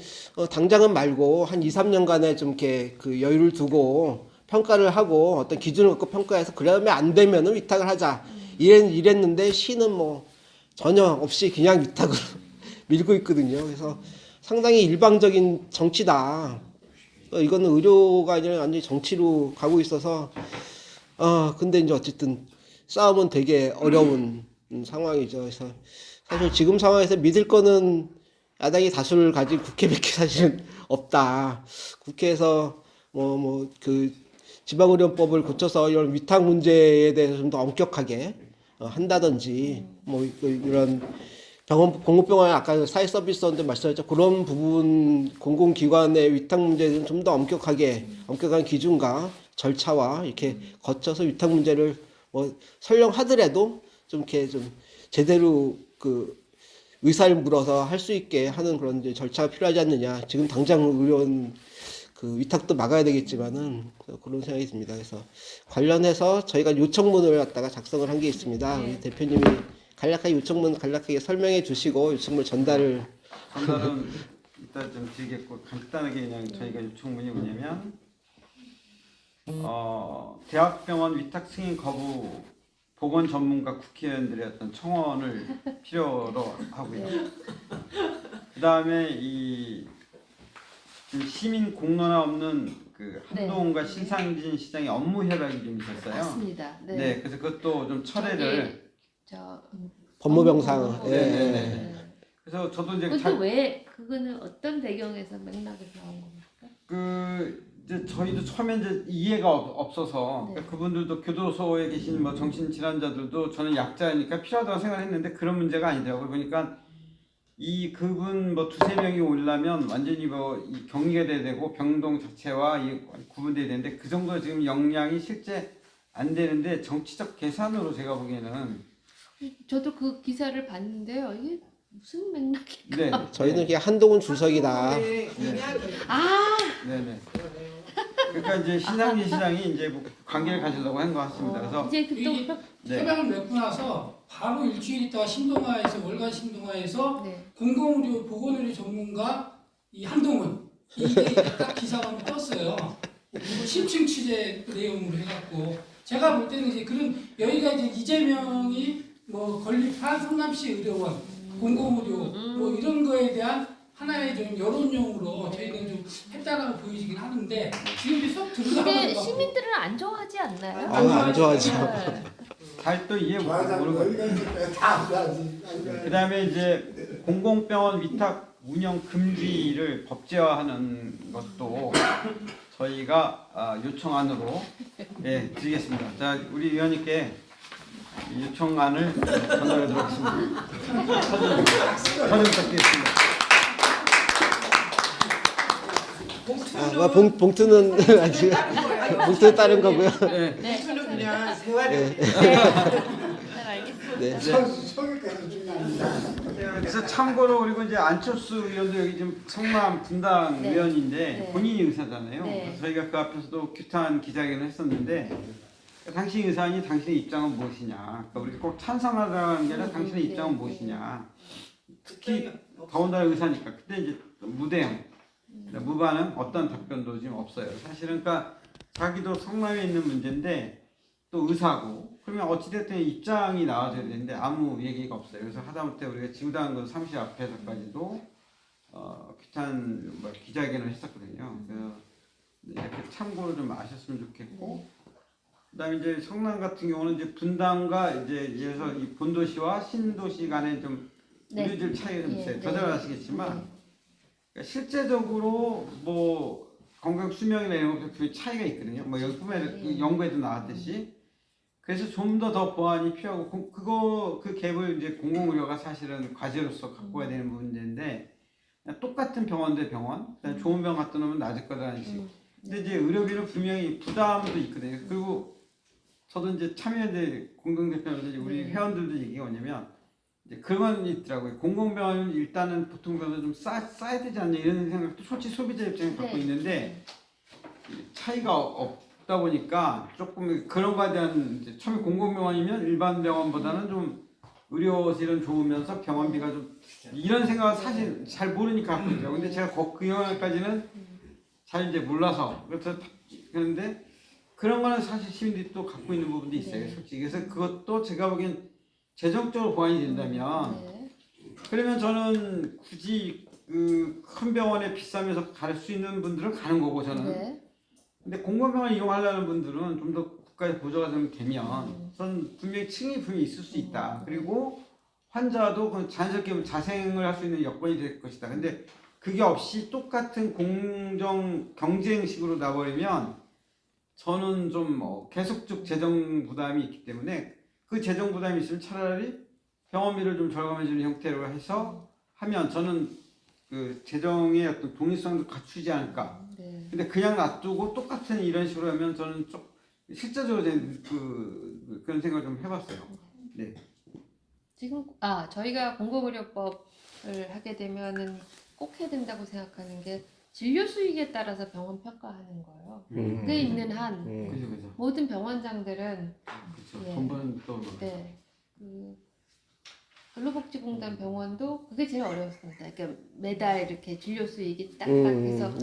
당장은 말고 한 2, 3년간에 좀 이렇게 그 여유를 두고 평가를 하고 어떤 기준을 갖고 평가해서 그러면 안 되면은 위탁을 하자 이랬는데 시는 뭐 전혀 없이 그냥 위탁으로 밀고 있거든요. 그래서 상당히 일방적인 정치다. 이거는 의료가 아니라 완전히 정치로 가고 있어서 근데 이제 어쨌든 싸움은 되게 어려운 상황이죠. 그래서 사실 지금 상황에서 믿을 거는 야당이 다수를 가진 국회밖에 사실은 없다. 국회에서 그 지방의료법을 고쳐서 이런 위탁 문제에 대해서 좀 더 엄격하게 한다든지 뭐 이런 공공병원 아까 사회서비스원들 말씀하셨죠. 그런 부분 공공기관의 위탁 문제는 좀 더 엄격한 기준과 절차와 이렇게 거쳐서 위탁 문제를 뭐 설령 하더라도 좀 이렇게 좀 제대로 그 의사를 물어서 할 수 있게 하는 그런 이제 절차가 필요하지 않느냐. 지금 당장 의료원 그 위탁도 막아야 되겠지만은 그런 생각이 듭니다. 그래서 관련해서 저희가 요청문을 갖다가 작성을 한 게 있습니다. 우리 대표님이 요청문 간략하게 설명해 주시고 요청문 전달은 이따 좀 드리겠고, 간단하게 그냥 저희가 요청문이 뭐냐면 대학병원 위탁 승인 거부 보건 전문가 국회의원들의 어떤 청원을 필요로 하고요. 그 다음에 이 시민 공론화 없는 그 한동훈과 신상진 시장의 업무 협약이 좀 있었어요. 맞습니다. 네. 네, 그래서 그것도 좀 철회를 법무병상. 그래서 저도 이제 그것도 왜 그거는 어떤 배경에서 맥락에서 나온 겁니까? 이제 저희도 처음에 이제 이해가 없어서 그러니까 그분들도 교도소에 계신 뭐 정신 질환자들도 저는 약자니까 필요하다고 생각했는데 그런 문제가 아니더라고요. 그러니까 그분 뭐 2, 3명이 오려면 완전히 뭐 이 격리가 돼야 되고 병동 자체와 구분돼야 되는데 그 정도 지금 역량이 실제 안 되는데 정치적 계산으로 제가 보기에는 저도 그 기사를 봤는데요. 이게 무슨 맥락일까? 네, 저희는 그냥 한동훈 주석이다. 네네. 그러니까 이제 신상진 시장이 이제 뭐 관계를 가지려고 한 것 같습니다. 그래서 이제 협약을 맺고 나서 바로 일주일 있다가 신동아에서 월간 신동아에서 공공의료 보건의료 전문가 이 한동훈 이게 딱 기사가 한번 떴어요. 그리고 심층 취재 내용으로 해갖고 제가 볼 때는 이제 그런 여기가 이제 이재명이 뭐 건립한 성남시 의료원 공공의료 뭐 이런 거에 대한 하나의 좀 여론용으로 저희는 좀 했다라고 보이긴 하는데 지금 이제 쏙 들어가는 근데 시민들은 안 좋아하지 않나요? 안 좋아하죠. 잘 또 이해 모르고. 그 다음에 이제 공공병원 위탁 운영 금지를 법제화하는 것도 저희가 요청안으로 드리겠습니다. 자, 우리 위원님께 요청안을 전달해 드리겠습니다. 사진 부탁드리겠습니다. 봉투는 아직 봉투에 따른 거고요. 봉투는 그냥 재활용이에요. 네. 성의까지 중요합니다. 그래서 참고로 그리고 이제 안철수 의원도 여기 지금 성남 분당 네. 의원인데 네. 본인이 의사잖아요. 네. 그래서 저희가 그 앞에서도 규탄 기자회견을 했었는데 당신 의사니 당신의 입장은 무엇이냐. 그러니까 우리 꼭 찬성하라는 게 아니라 당신의 입장은 무엇이냐. 특히 더군다나 의사니까 그때 이제 무대형 무반응 어떤 답변도 지금 없어요. 사실은 그러니까 자기도 성남에 있는 문제인데 또 의사고 그러면 어찌됐든 입장이 나와줘야 되는데 아무 얘기가 없어요. 그래서 하다못해 우리가 지구당근 사무실 앞에서까지도 규탄 기자회견을 했었거든요. 그래서 이렇게 참고로 좀 아셨으면 좋겠고, 그다음에 이제 성남 같은 경우는 이제 분당과 이제 예서 이 본도시와 신도시 간에 좀 우려질 차이가 좀 있어요. 더 잘 아시겠지만 그러니까 실제적으로 뭐 건강 수명이나 이런 것도 차이가 있거든요. 뭐 여기 보면 연구에도 나왔듯이. 그래서 좀 더 보완이 필요하고 그 갭을 이제 공공의료가 사실은 과제로서 갖고 와야 되는 문제인데 똑같은 병원 대 병원, 좋은 병원 갖다 놓으면 낮을 거라는 식. 근데 이제 의료비는 분명히 부담도 있거든요. 그리고 저도 이제 참여연대 공동대표인데 우리 회원들도 얘기가 뭐냐면 이제 그런 있더라고요. 공공병원 일단은 보통 좀 싸야 되지 않냐 이런 생각도 솔직히 소비자 입장에 갖고 있는데 차이가 없다 보니까 조금 그런 거에 대한 이제 처음에 공공병원이면 일반 병원보다는 좀 의료실은 좋으면서 병원비가 좀 이런 생각을 사실 잘 모르니까 갖고 있죠. 근데 제가 그 영역까지는 잘 이제 몰라서 그런데 그런 거는 사실 시민들이 또 갖고 있는 부분도 있어요. 솔직히. 그래서 그것도 제가 보기엔 재정적으로 보완이 된다면 그러면 저는 굳이 그 큰 병원에 비싸면서 갈 수 있는 분들은 가는 거고 저는. 근데 공공병원 이용하려는 분들은 좀 더 국가의 보조가 좀 되면 저는 분명히 층이 분명히 있을 수 있다. 그리고 환자도 자연스럽게 자생을 할 수 있는 여건이 될 것이다. 근데 그게 없이 똑같은 공정 경쟁식으로 나버리면 저는 좀 계속적 재정 부담이 있기 때문에 그 재정 부담이 있으면 차라리 병원비를 좀 절감해주는 형태로 해서 하면 저는 그 재정의 어떤 독립성도 갖추지 않을까. 근데 그냥 놔두고 똑같은 이런 식으로 하면 저는 좀 실제적으로 그런 생각을 좀 해봤어요. 네. 지금 저희가 공공의료법을 하게 되면은 꼭 해야 된다고 생각하는 게 진료 수익에 따라서 병원 평가하는 거예요. 그게 있는 한 그죠. 모든 병원장들은 돈 버는 또 그 근로복지공단 병원도 그게 제일 어려웠습니다. 그러니까 매달 이렇게 진료 수익이 딱딱해서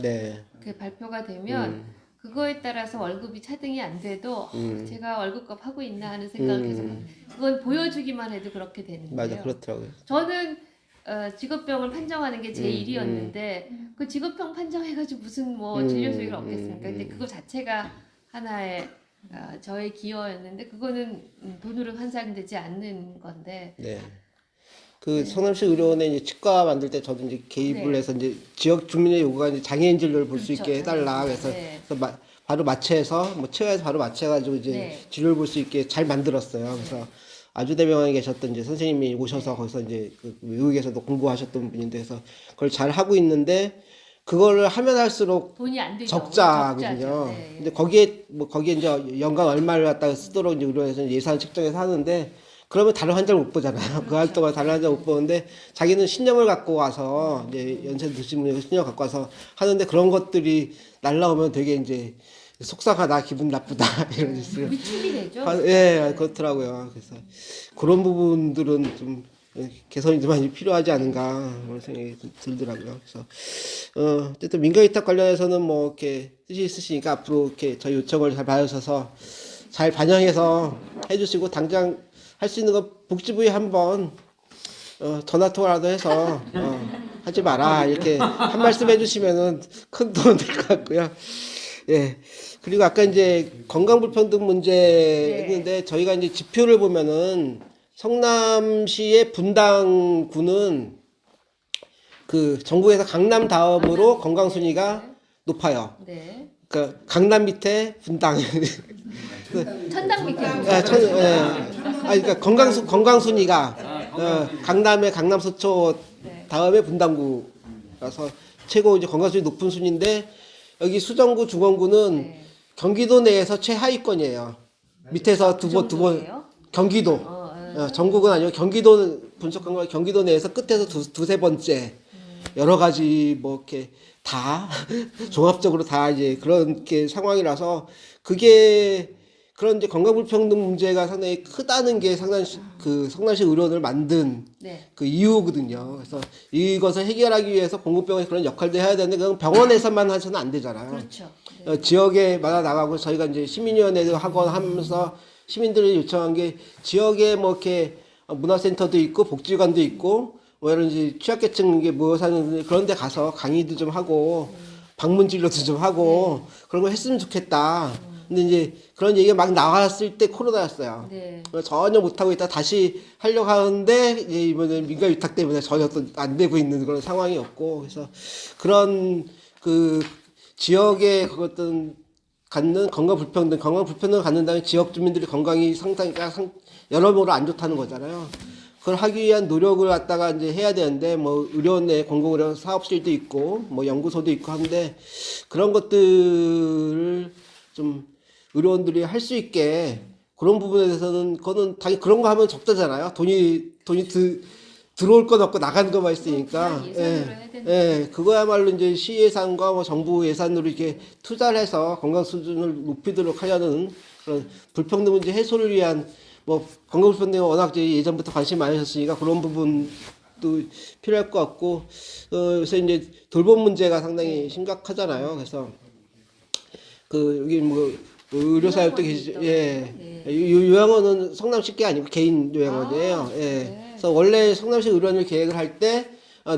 그 발표가 되면 그거에 따라서 월급이 차등이 안 돼도 제가 월급값 하고 있나 하는 생각을 계속 그건 보여주기만 해도 그렇게 되는 거예요. 맞아, 그렇더라고요. 저는 직업병을 판정하는 게 제 일이었는데 그 직업병 판정해가지고 무슨 뭐 진료 수익을 얻겠습니까? 근데 그거 자체가 하나의 저의 기여였는데 그거는 돈으로 환산되지 않는 건데. 그 성남시 의료원에 이제 치과 만들 때 저도 이제 개입을 해서 이제 지역 주민의 요구가 이제 장애인 진료를 볼 수 있게 해달라. 그래서 바로 마취해서 뭐 치과에서 바로 마취해가지고 이제 진료를 볼 수 있게 잘 만들었어요. 그래서 아주대병원에 계셨던 이제 선생님이 오셔서 거기서 이제 그 외국에서도 공부하셨던 분인데 그래서 그걸 잘 하고 있는데 그거를 하면 할수록 돈이 안 되죠. 적자거든요. 근데 거기에 이제 연간 얼마를 갖다가 쓰도록 이제 의료원에서 예산 책정해서 하는데 그러면 다른 환자를 못 보잖아요. 그 활동을 다른 환자 못 보는데 자기는 신념을 갖고 와서 이제 연세 드신 분이 신념을 갖고 와서 하는데 그런 것들이 날라오면 되게 이제 속상하다, 기분 나쁘다 이런 짓을 위축이 되죠. 그렇더라고요. 그래서 그런 부분들은 좀 개선이 좀 많이 필요하지 않은가 그런 생각이 들더라고요. 그래서 어쨌든 민간위탁 관련해서는 뭐 이렇게 뜻이 있으시니까 앞으로 이렇게 저희 요청을 잘 받으셔서 잘 반영해서 해주시고 당장 할 수 있는 거 복지부에 한번 전화 통화라도 해서 하지 마라 이렇게 한 말씀 해주시면은 큰 도움 될 것 같고요. 그리고 아까 이제 건강 불평등 문제 했는데 저희가 이제 지표를 보면은 성남시의 분당구는 그 전국에서 강남 다음으로 건강 순위가 높아요. 네. 그 강남 밑에 분당. 천당 밑에. 그러니까 건강 순위가 강남의 강남서초 다음에 분당구라서 최고 이제 건강 순위 높은 순인데 여기 수정구 중원구는 경기도 내에서 최하위권이에요. 밑에서 두 번 경기도. 전국은 아니고 경기도 분석한 거 경기도 내에서 끝에서 두세 번째 여러 가지 뭐 이렇게 다 종합적으로 다 이제 그런 게 상황이라서 그게 그런 이제 건강 불평등 문제가 상당히 크다는 게 상당히 그 성남시 의료원을 만든 그 이유거든요. 그래서 이것을 해결하기 위해서 공공병원이 그런 역할도 해야 되는데 그건 병원에서만 하셔는 안 되잖아요. 그렇죠. 지역에마다 나가고 저희가 이제 시민위원회도 하고 하면서 시민들이 요청한 게 지역에 뭐 이렇게 문화센터도 있고 복지관도 있고 뭐 이런 이제 취약계층 모여 사는 그런 데 가서 강의도 좀 하고 방문 진료도 좀 하고 그런 거 했으면 좋겠다. 근데 이제 그런 얘기가 막 나왔을 때 코로나였어요. 전혀 못하고 있다 다시 하려고 하는데 이제 이번에 민간 위탁 때문에 전혀 또 안 되고 있는 그런 상황이었고 그래서 그런 그 지역의 그것들 갖는 건강 불평등을 갖는다면 지역 주민들의 건강이 상당히 여러모로 안 좋다는 거잖아요. 그걸 하기 위한 노력을 갖다가 이제 해야 되는데 뭐 의료원 내 공공의료 사업실도 있고 뭐 연구소도 있고 한데 그런 것들을 좀 의료원들이 할 수 있게 그런 부분에 대해서는 그거는 당연히 그런 거 하면 적자잖아요. 돈이 들어올 건 없고 나가는 것만 있으니까. 그거야말로 이제 시 예산과 뭐 정부 예산으로 이렇게 투자를 해서 건강 수준을 높이도록 하려는 그런 불평등 문제 해소를 위한 뭐 건강 불평등에 워낙 이제 예전부터 관심 많으셨으니까 그런 부분도 필요할 것 같고 요새 이제 돌봄 문제가 상당히 심각하잖아요. 그래서 그 여기 뭐 의료사협도 계시죠. 요양원은 성남시 게 아니고 개인 요양원이에요. 그래서 원래 성남시 의료원을 계획을 할 때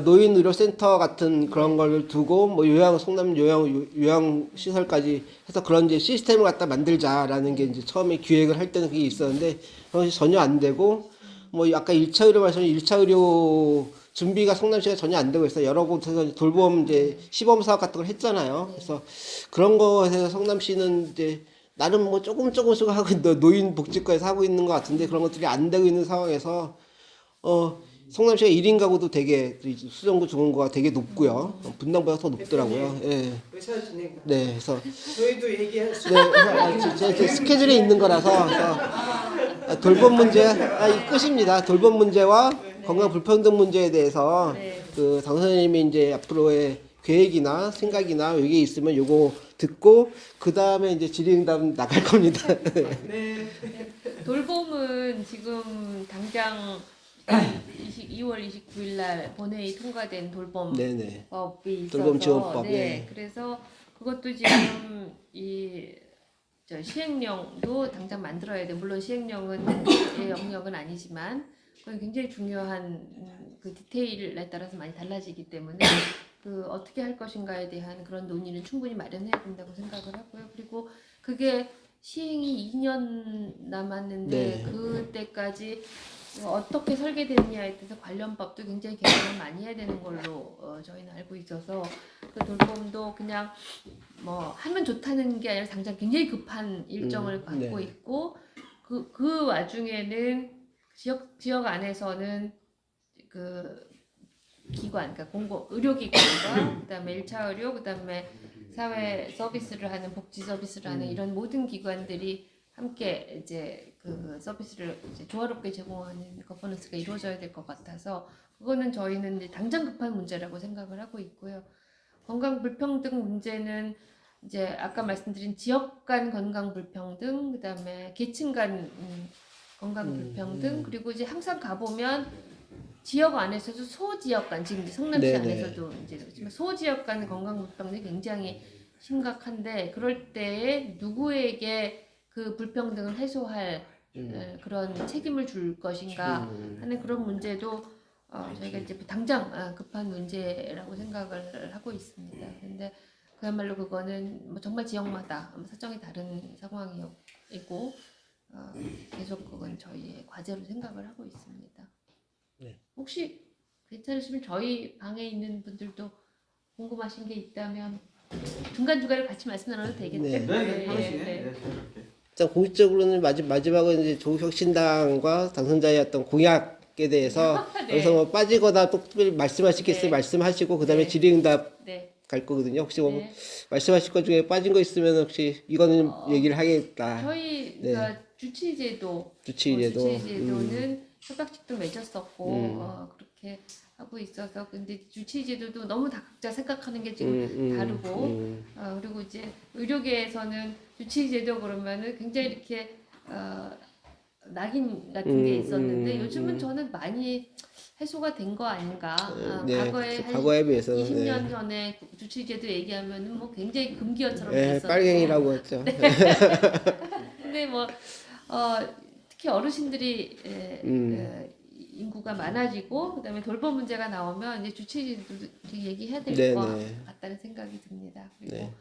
노인 의료센터 같은 그런 걸 두고 뭐 성남 요양 시설까지 해서 그런 이제 시스템을 갖다 만들자라는 게 이제 처음에 기획을 할 때는 그게 있었는데 그것이 전혀 안 되고 뭐 아까 1차 의료 말씀 1차 의료 준비가 성남시가 전혀 안 되고 있어요. 여러 곳에서 돌봄 이제 시범 사업 같은 걸 했잖아요. 그래서 그런 거에서 성남시는 이제 나름 뭐 조금씩 하고 노인 복지과에서 하고 있는 것 같은데 그런 것들이 안 되고 있는 상황에서 성남시가 1인 가구도 되게 수정구 중원구가 되게 높고요. 분당보다 더 높더라고요. 의사 진행. 네, 그래서 저희도 얘기할 수. 제 스케줄에 있는 거라서 돌봄 문제 이 끝입니다. 돌봄 문제와 건강 불평등 문제에 대해서 그 당 선생님이 이제 앞으로의 계획이나 생각이나 이게 있으면 요거 듣고 그 다음에 이제 질의응답 나갈 겁니다. 돌봄은 지금 당장 2월 29일 날 본회의 통과된 돌봄법이 있어서 돌봄지원법. 그래서 그것도 지금 시행령도 당장 만들어야 돼. 물론 시행령은 제 영역은 아니지만 그건 굉장히 중요한 그 디테일에 따라서 많이 달라지기 때문에 그 어떻게 할 것인가에 대한 그런 논의는 충분히 마련해야 된다고 생각을 하고요. 그리고 그게 시행이 2년 남았는데 그때까지 어떻게 설계되느냐에 대해서 관련 법도 굉장히 개선을 많이 해야 되는 걸로 저희는 알고 있어서 그 돌봄도 그냥 뭐 하면 좋다는 게 아니라 당장 굉장히 급한 일정을 갖고 있고 그 와중에는 지역 안에서는 그 기관, 그러니까 의료기관과 그다음에 1차 의료, 그다음에 사회 서비스를 하는 복지 서비스를 하는 이런 모든 기관들이 함께 이제 그 서비스를 이제 조화롭게 제공하는 거버넌스가 이루어져야 될 것 같아서 그거는 저희는 이제 당장 급한 문제라고 생각을 하고 있고요. 건강 불평등 문제는 이제 아까 말씀드린 지역 간 건강 불평등, 그다음에 계층 간 건강 불평등, 그리고 이제 항상 가보면 지역 안에서도 소지역 간, 지금 성남시 안에서도 이제 그렇지만 소지역 간 건강 불평등이 굉장히 심각한데 그럴 때에 누구에게 그 불평등을 해소할 그런 책임을 줄 것인가 하는 그런 문제도 저희가 이제 당장 급한 문제라고 생각을 하고 있습니다. 그런데 그야말로 그거는 뭐 정말 지역마다 사정이 다른 상황이고 계속 그건 저희의 과제로 생각을 하고 있습니다. 혹시 괜찮으시면 저희 방에 있는 분들도 궁금하신 게 있다면 중간중간에 같이 말씀 나눠도 되겠죠? 자, 공식적으로는 마지막은 이제 조국혁신당과 당선자의 어떤 공약에 대해서 네. 여기서 뭐 빠지거나 또 특별히 말씀하실 게 있으면 말씀하시고 그다음에 네. 질의응답 네. 갈 거거든요. 혹시 뭐 네. 말씀하실 것 중에 빠진 거 있으면 혹시 이거는 얘기를 하겠다. 저희 네. 그러니까 주치제도, 주치제도. 주치제도는 협약식도 맺었었고 그렇게 하고 있어서 근데 주치제도도 너무 다 각자 생각하는 게 지금 다르고 그리고 이제 의료계에서는 주치제도 그러면은 굉장히 이렇게 낙인 같은 게 있었는데 요즘은 저는 많이 해소가 된 거 아닌가. 네, 과거에 그렇죠. 한 과거에 비해서는 20년 전에 주치제도 얘기하면은 뭐 굉장히 금기어처럼 네, 됐었고. 빨갱이라고 했죠. 네. 근데 뭐 특히 어르신들이 인구가 많아지고 그다음에 돌봄 문제가 나오면 이제 주치의도 얘기해야 될 것 같다는 생각이 듭니다. 그리고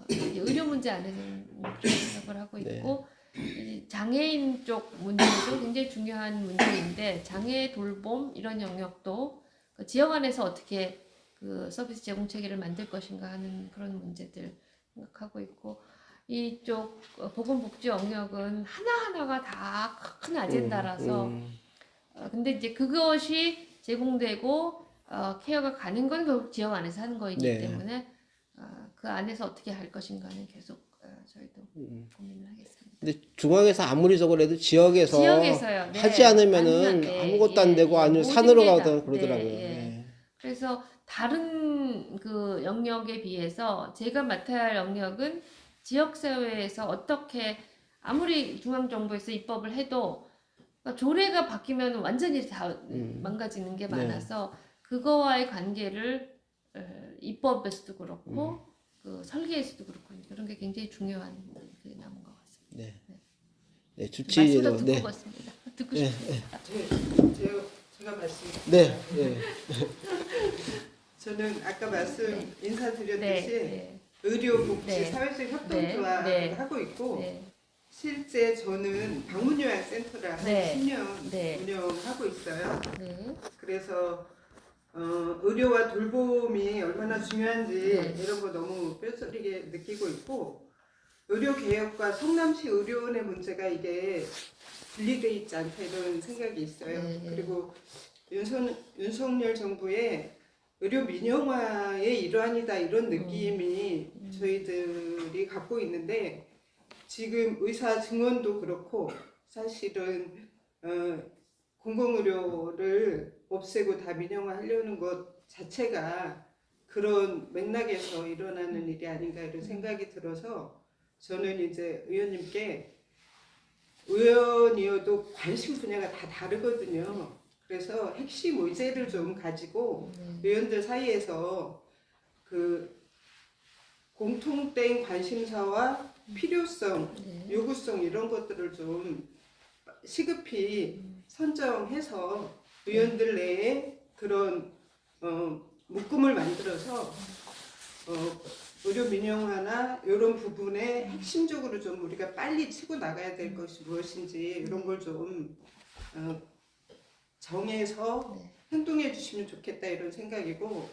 이제 의료 문제 안에서는 그런 생각을 하고 있고 이제 장애인 쪽 문제도 굉장히 중요한 문제인데 장애 돌봄 이런 영역도 그 지역 안에서 어떻게 그 서비스 제공 체계를 만들 것인가 하는 그런 문제들 생각하고 있고 이쪽 보건복지 영역은 하나하나가 다 큰 아젠다라서 근데 이제 그것이 제공되고 케어가 가는 건 결국 지역 안에서 하는 거이기 때문에 그 안에서 어떻게 할 것인가는 계속 저희도 고민을 하겠습니다. 근데 중앙에서 아무리 저거라도 지역에서요. 하지 않으면은 아무것도 안 되고 아니면 산으로 가거나 그러더라고요. 그래서 다른 그 영역에 비해서 제가 맡아야 할 영역은 지역사회에서 어떻게 아무리 중앙정부에서 입법을 해도 그러니까 조례가 바뀌면 완전히 다 망가지는 게 많아서 그거와의 관계를 입법에서도 그렇고 그 설계에서도 그렇고 그런 게 굉장히 중요한 그 남은 것 같습니다. 네, 주치의도 말씀 듣고 있습니다. 듣고 싶습니다. 제가 말씀드릴게요. 네. 저는 아까 인사드렸듯이 의료복지 사회적 협동조합을 하고 있고 실제 저는 방문요양센터를 한 10년 운영하고 있어요. 그래서 의료와 돌봄이 얼마나 중요한지 이런 거 너무 뼈저리게 느끼고 있고 의료개혁과 성남시 의료원의 문제가 이게 분리돼 있지 않다 이런 생각이 있어요. 그리고 윤석열 정부의 의료 민영화의 일환이다 이런 느낌이 저희들이 갖고 있는데 지금 의사 증원도 그렇고 사실은 공공의료를 없애고 다 민영화하려는 것 자체가 그런 맥락에서 일어나는 일이 아닌가 이런 생각이 들어서 저는 이제 의원님께 의원이어도 관심 분야가 다 다르거든요. 그래서 핵심 의제를 좀 가지고 의원들 사이에서 그 공통된 관심사와 필요성, 요구성 이런 것들을 좀 시급히 선정해서 의원들 내에 그런 묶음을 만들어서 의료 민영화나 이런 부분에 핵심적으로 좀 우리가 빨리 치고 나가야 될 것이 무엇인지 이런 걸 좀 정해서 행동해 주시면 좋겠다 이런 생각이고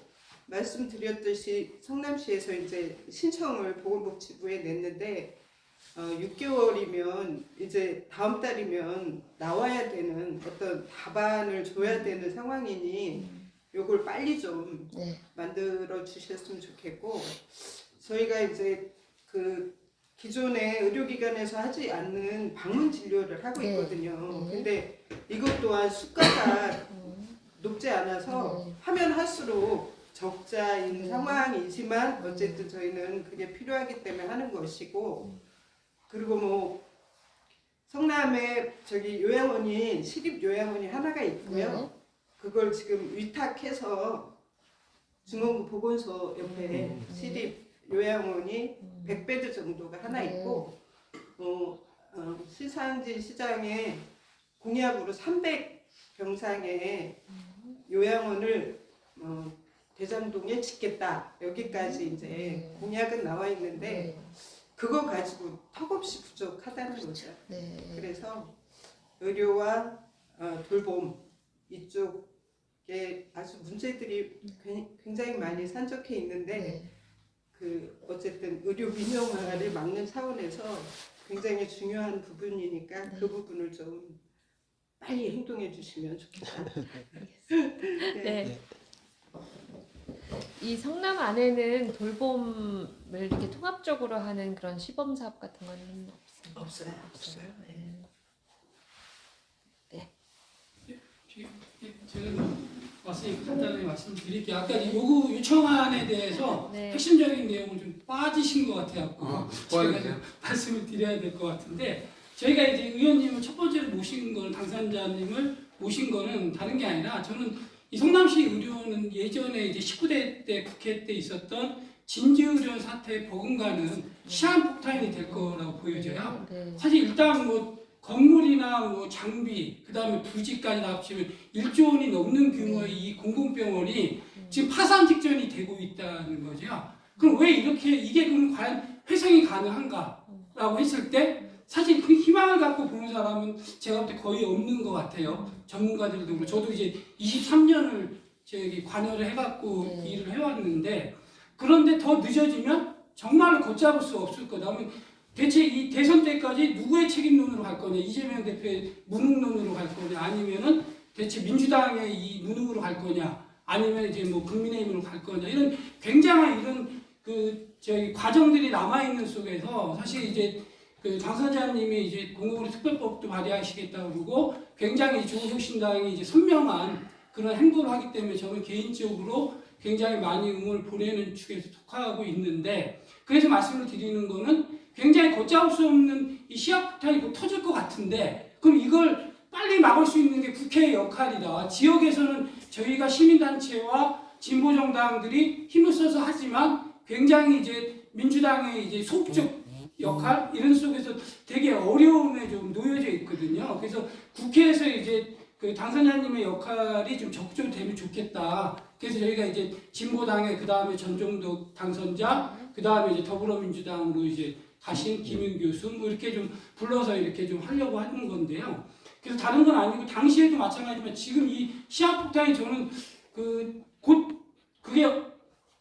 말씀드렸듯이 성남시에서 이제 신청을 보건복지부에 냈는데 6개월이면 이제 다음 달이면 나와야 되는 어떤 답안을 줘야 되는 상황이니 요걸 빨리 좀 만들어 주셨으면 좋겠고 저희가 이제 그 기존의 의료기관에서 하지 않는 방문 진료를 하고 있거든요. 근데 이것 또한 수가가 높지 않아서 하면 할수록 적자인 상황이지만 어쨌든 저희는 그게 필요하기 때문에 하는 것이고 그리고 뭐 성남에 저기 요양원이 시립 요양원이 하나가 있고요. 그걸 지금 위탁해서 중원구 보건소 옆에 시립 요양원이 100베드 정도가 하나 있고 시상지 시장에 공약으로 300병상의 요양원을 대장동에 짓겠다 여기까지 이제 공약은 나와 있는데 그거 가지고 턱없이 부족하다는 거죠. 그래서 의료와 돌봄 이쪽에 아주 문제들이 굉장히 많이 산적해 있는데 그 어쨌든 의료 민영화를 막는 차원에서 굉장히 중요한 부분이니까 그 부분을 좀 빨리 행동해 주시면 좋겠다. 네. 이 성남 안에는 돌봄을 이렇게 통합적으로 하는 그런 시범 사업 같은 건 없어요. 없어요. 제가 왔으니까 간단히 말씀드릴게요. 아까 이 요구 요청안에 대해서 핵심적인 내용을 좀 빠지신 것 같아요. 제가 좀 말씀을 드려야 될 것 같은데 저희가 이제 의원님을 첫 번째로 모신 건 당선자님을 모신 거는 다른 게 아니라 저는 이 성남시 의료는 예전에 이제 19대 때 국회 때 있었던 진지의료 사태에 버금가는 시한폭탄이 될 거라고 보여져요. 사실 일단 뭐 건물이나 뭐 장비, 그 다음에 부지까지 다 합치면 1조 원이 넘는 규모의 이 공공병원이 지금 파산 직전이 되고 있다는 거죠. 그럼 왜 이게 그럼 과연 회생이 가능한가라고 했을 때 사실 그 희망을 갖고 보는 사람은 제가 볼 때 거의 없는 것 같아요. 전문가들도 그렇고 저도 이제 23년을 저기 관여를 해갖고 일을 해왔는데 그런데 더 늦어지면 정말로 걷잡을 수 없을 거다. 대체 이 대선 때까지 누구의 책임론으로 갈 거냐, 이재명 대표의 무능론으로 갈 거냐, 아니면은 대체 민주당의 이 무능으로 갈 거냐, 아니면 이제 뭐 국민의힘으로 갈 거냐, 이런 굉장한 이런 저희 과정들이 남아 있는 속에서 사실 이제 그 당선자님이 이제 공공의료 특별법도 발의하시겠다고 그러고 굉장히 조국혁신당이 이제 선명한 그런 행보를 하기 때문에 저는 개인적으로 굉장히 많이 응원을 보내는 축에서 속하고 있는데 그래서 말씀을 드리는 거는 굉장히 걷잡을 수 없는 이 시한폭탄이 곧 터질 것 같은데 그럼 이걸 빨리 막을 수 있는 게 국회의 역할이다. 지역에서는 저희가 시민단체와 진보정당들이 힘을 써서 하지만 굉장히 이제 민주당의 이제 소극적 역할 이런 속에서 되게 어려움에 좀 놓여져 있거든요. 그래서 국회에서 이제 그 당선자님의 역할이 좀 적극적으로 되면 좋겠다. 그래서 저희가 이제 진보당의 그 다음에 전종덕 당선자, 그 다음에 이제 더불어민주당으로 이제 가신 김윤 교수 뭐 이렇게 좀 불러서 이렇게 좀 하려고 하는 건데요. 그래서 다른 건 아니고 당시에도 마찬가지지만 지금 이 시한폭탄이 저는 곧 그게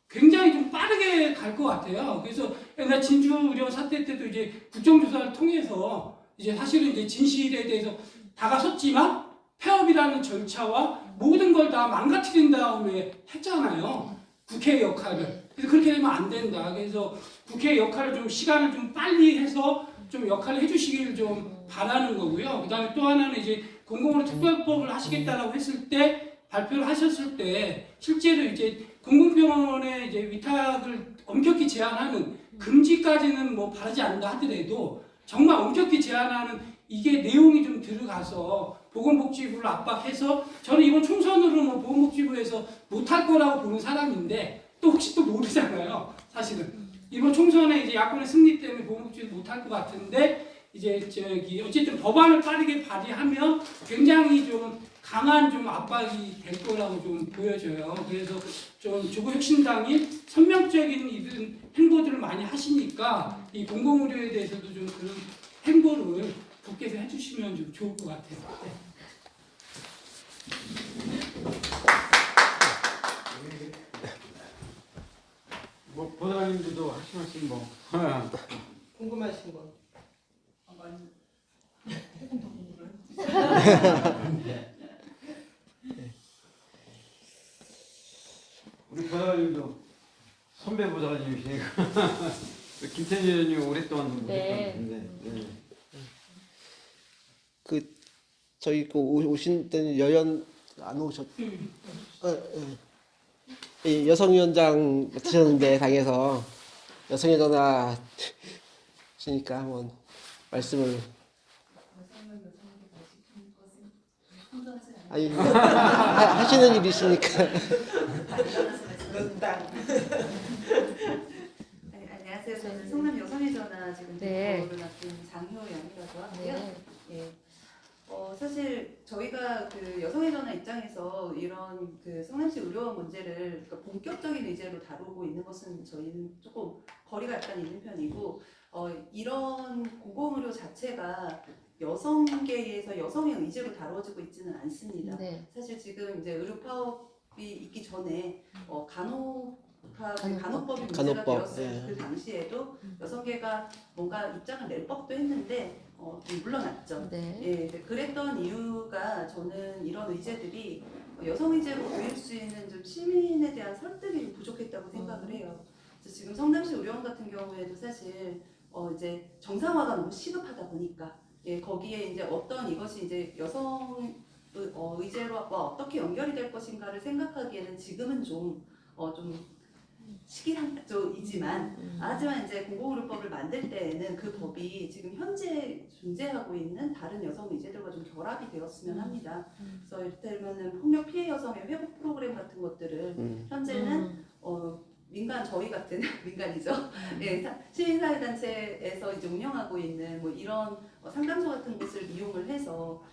굉장히 좀 빠르게 갈 것 같아요. 그래서 옛날 진주의료 사태 때도 이제 국정조사를 통해서 이제 사실은 이제 진실에 대해서 다가섰지만 폐업이라는 절차와 모든 걸 다 망가뜨린 다음에 했잖아요. 국회의 역할을. 그래서 그렇게 되면 안 된다. 그래서 국회의 역할을 좀 시간을 좀 빨리 해서 좀 역할을 해주시길 좀 바라는 거고요. 그 다음에 또 하나는 이제 공공의료 특별법을 하시겠다라고 했을 때 발표를 하셨을 때 실제로 이제 공공병원의 이제 위탁을 엄격히 제한하는 금지까지는 뭐 바라지 않는다 하더라도 정말 엄격히 제한하는 이게 내용이 좀 들어가서 보건복지부를 압박해서 저는 이번 총선으로 뭐 보건복지부에서 못할 거라고 보는 사람인데 또 혹시 또 모르잖아요. 사실은 이번 총선에 이제 야권의 승리 때문에 보건복지부 못할 것 같은데 이제 어쨌든 법안을 빠르게 발의하면 굉장히 좀 강한 좀 압박이 될 거라고 좀 보여져요. 그래서 좀 조국혁신당이 선명적인 이런 행보들을 많이 하시니까 이 공공의료에 대해서도 좀 그런 행보를 국회에서 해주시면 좀 좋을 것 같아요. 네. 뭐 보좌관님들도 하시는 뭐 궁금하신 거. 많이. 우리 보좌관님도 선배 보좌관님이시니까 김태진 의원님 오랫동안 모셨던 같은데. 저희 오신 때는 여연 안 오셨. 여성위원장 맡으셨는데 당에서 여성의 전화 시니까 한번 말씀을. 아니 하시는 일이 있으니까. 안녕하세요. 저는 성남 여성의 전화 지금 대표를 맡은 장효연이라고 하고요. 예. 사실 저희가 그 여성의 전화 입장에서 이런 그 성남시 의료원 문제를 본격적인 의제로 다루고 있는 것은 저희는 조금 거리가 약간 있는 편이고 이런 공공의료 자체가 여성계에서 여성의 의지로 다뤄지고 있지는 않습니다. 네. 사실 지금 이제 의료 파업이 있기 전에 간호법이 문제가 간호법, 되었을 예. 그 당시에도 여성계가 뭔가 입장을 낼 법도 했는데 좀 물러났죠. 네. 예, 그랬던 이유가 저는 이런 의제들이 여성 의제로 보일 수 있는 좀 시민에 대한 설득이 좀 부족했다고 생각을 해요. 그래서 지금 성남시 의료원 같은 경우에도 사실 이제 정상화가 너무 시급하다 보니까 거기에 이제 어떤 이것이 이제 여성 의제와 어떻게 연결이 될 것인가를 생각하기에는 지금은 좀 시기상조이지만 하지만 이제 공공의료법을 만들 때에는 그 법이 지금 현재 존재하고 있는 다른 여성 의제들과 좀 결합이 되었으면 합니다. 그래서 이를테면은 폭력 피해 여성의 회복 프로그램 같은 것들을 현재는 민간 저희 같은 민간이죠. 예, 시민사회단체에서 이제 운영하고 있는 뭐 이런 상담소 같은 곳을 이용을 해서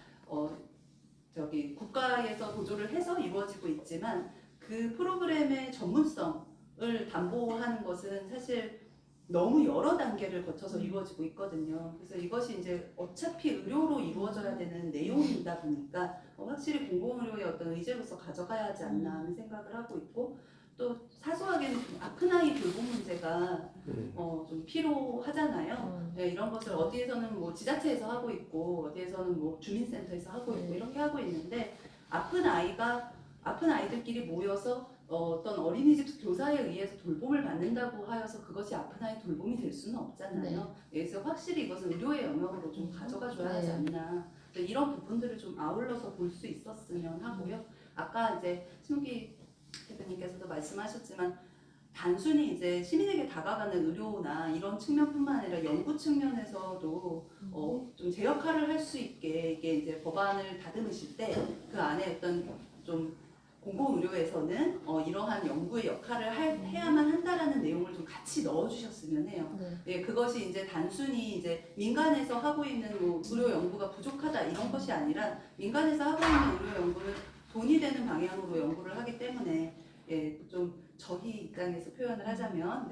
국가에서 보조를 해서 이루어지고 있지만 그 프로그램의 전문성을 담보하는 것은 사실 너무 여러 단계를 거쳐서 이루어지고 있거든요. 그래서 이것이 이제 어차피 의료로 이루어져야 되는 내용이다 보니까 확실히 공공의료의 어떤 의제로서 가져가야 하지 않나 하는 생각을 하고 있고 또 사소하게는 좀 아픈 아이 돌봄 문제가 좀 필요하잖아요. 네, 이런 것을 어디에서는 뭐 지자체에서 하고 있고 어디에서는 뭐 주민센터에서 하고 있고 이렇게 하고 있는데 아픈 아이들끼리 모여서 어떤 어린이집 교사에 의해서 돌봄을 받는다고 하여서 그것이 아픈 아이 돌봄이 될 수는 없잖아요. 그래서 확실히 이것은 의료의 영역으로 좀 가져가줘야 하지 않나. 이런 부분들을 좀 아울러서 볼 수 있었으면 하고요. 아까 이제 신욱기 대표님께서도 말씀하셨지만 단순히 이제 시민에게 다가가는 의료나 이런 측면뿐만 아니라 연구 측면에서도 좀 제 역할을 할 수 있게 이게 이제 법안을 다듬으실 때 그 안에 어떤 좀 공공의료에서는 이러한 연구의 역할을 해야만 한다라는 내용을 좀 같이 넣어주셨으면 해요. 네, 그것이 이제 단순히 이제 민간에서 하고 있는 뭐 의료 연구가 부족하다 이런 것이 아니라 민간에서 하고 있는 의료 연구는 돈이 되는 방향으로 연구를 하기 때문에 좀 저희 입장에서 표현을 하자면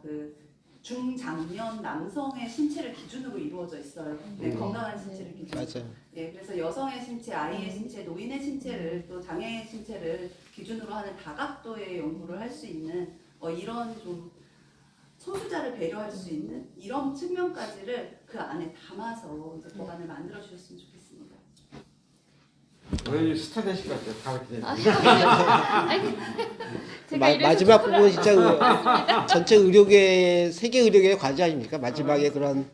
그 중장년 남성의 신체를 기준으로 이루어져 있어요. 건강한 신체를 기준으로. 맞아요. 그래서 여성의 신체, 아이의 신체, 노인의 신체를 또 장애의 신체를 기준으로 하는 다각도의 연구를 할 수 있는 이런 좀 소수자를 배려할 수 있는 이런 측면까지를 그 안에 담아서 이제 법안을 만들어 주셨으면 좋겠습니다. 왜 스타 되실 것 같아요. 다 그렇게 마지막 부분 진짜 전체 의료계 세계 의료계의 과제 아닙니까? 마지막에 그런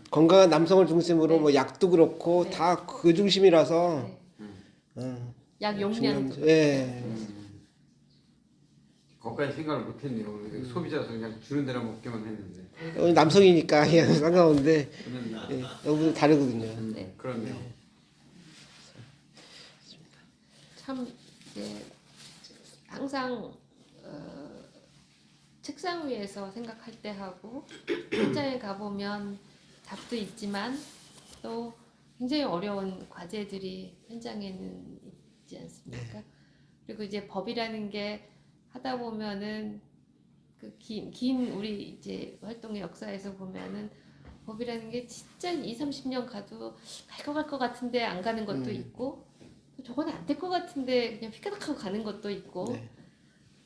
건강한 남성을 중심으로 뭐 약도 그렇고 다 그 중심이라서 약 용량 거기까지 생각을 못했네요. 소비자서 그냥 주는 대로 먹기만 했는데. 남성이니까 그냥 상관없는데 여기도 다르거든요. 그렇네요. 참 이제 항상 책상 위에서 생각할 때 하고 현장에 가보면 답도 있지만 또 굉장히 어려운 과제들이 현장에는 있지 않습니까? 그리고 이제 법이라는 게 하다 보면은 그 긴 우리 이제 활동의 역사에서 보면은 법이라는 게 진짜 20-30년 가도 갈 것 같은데 안 가는 것도 있고 저건 안 될 것 같은데 그냥 휘까닥하고 가는 것도 있고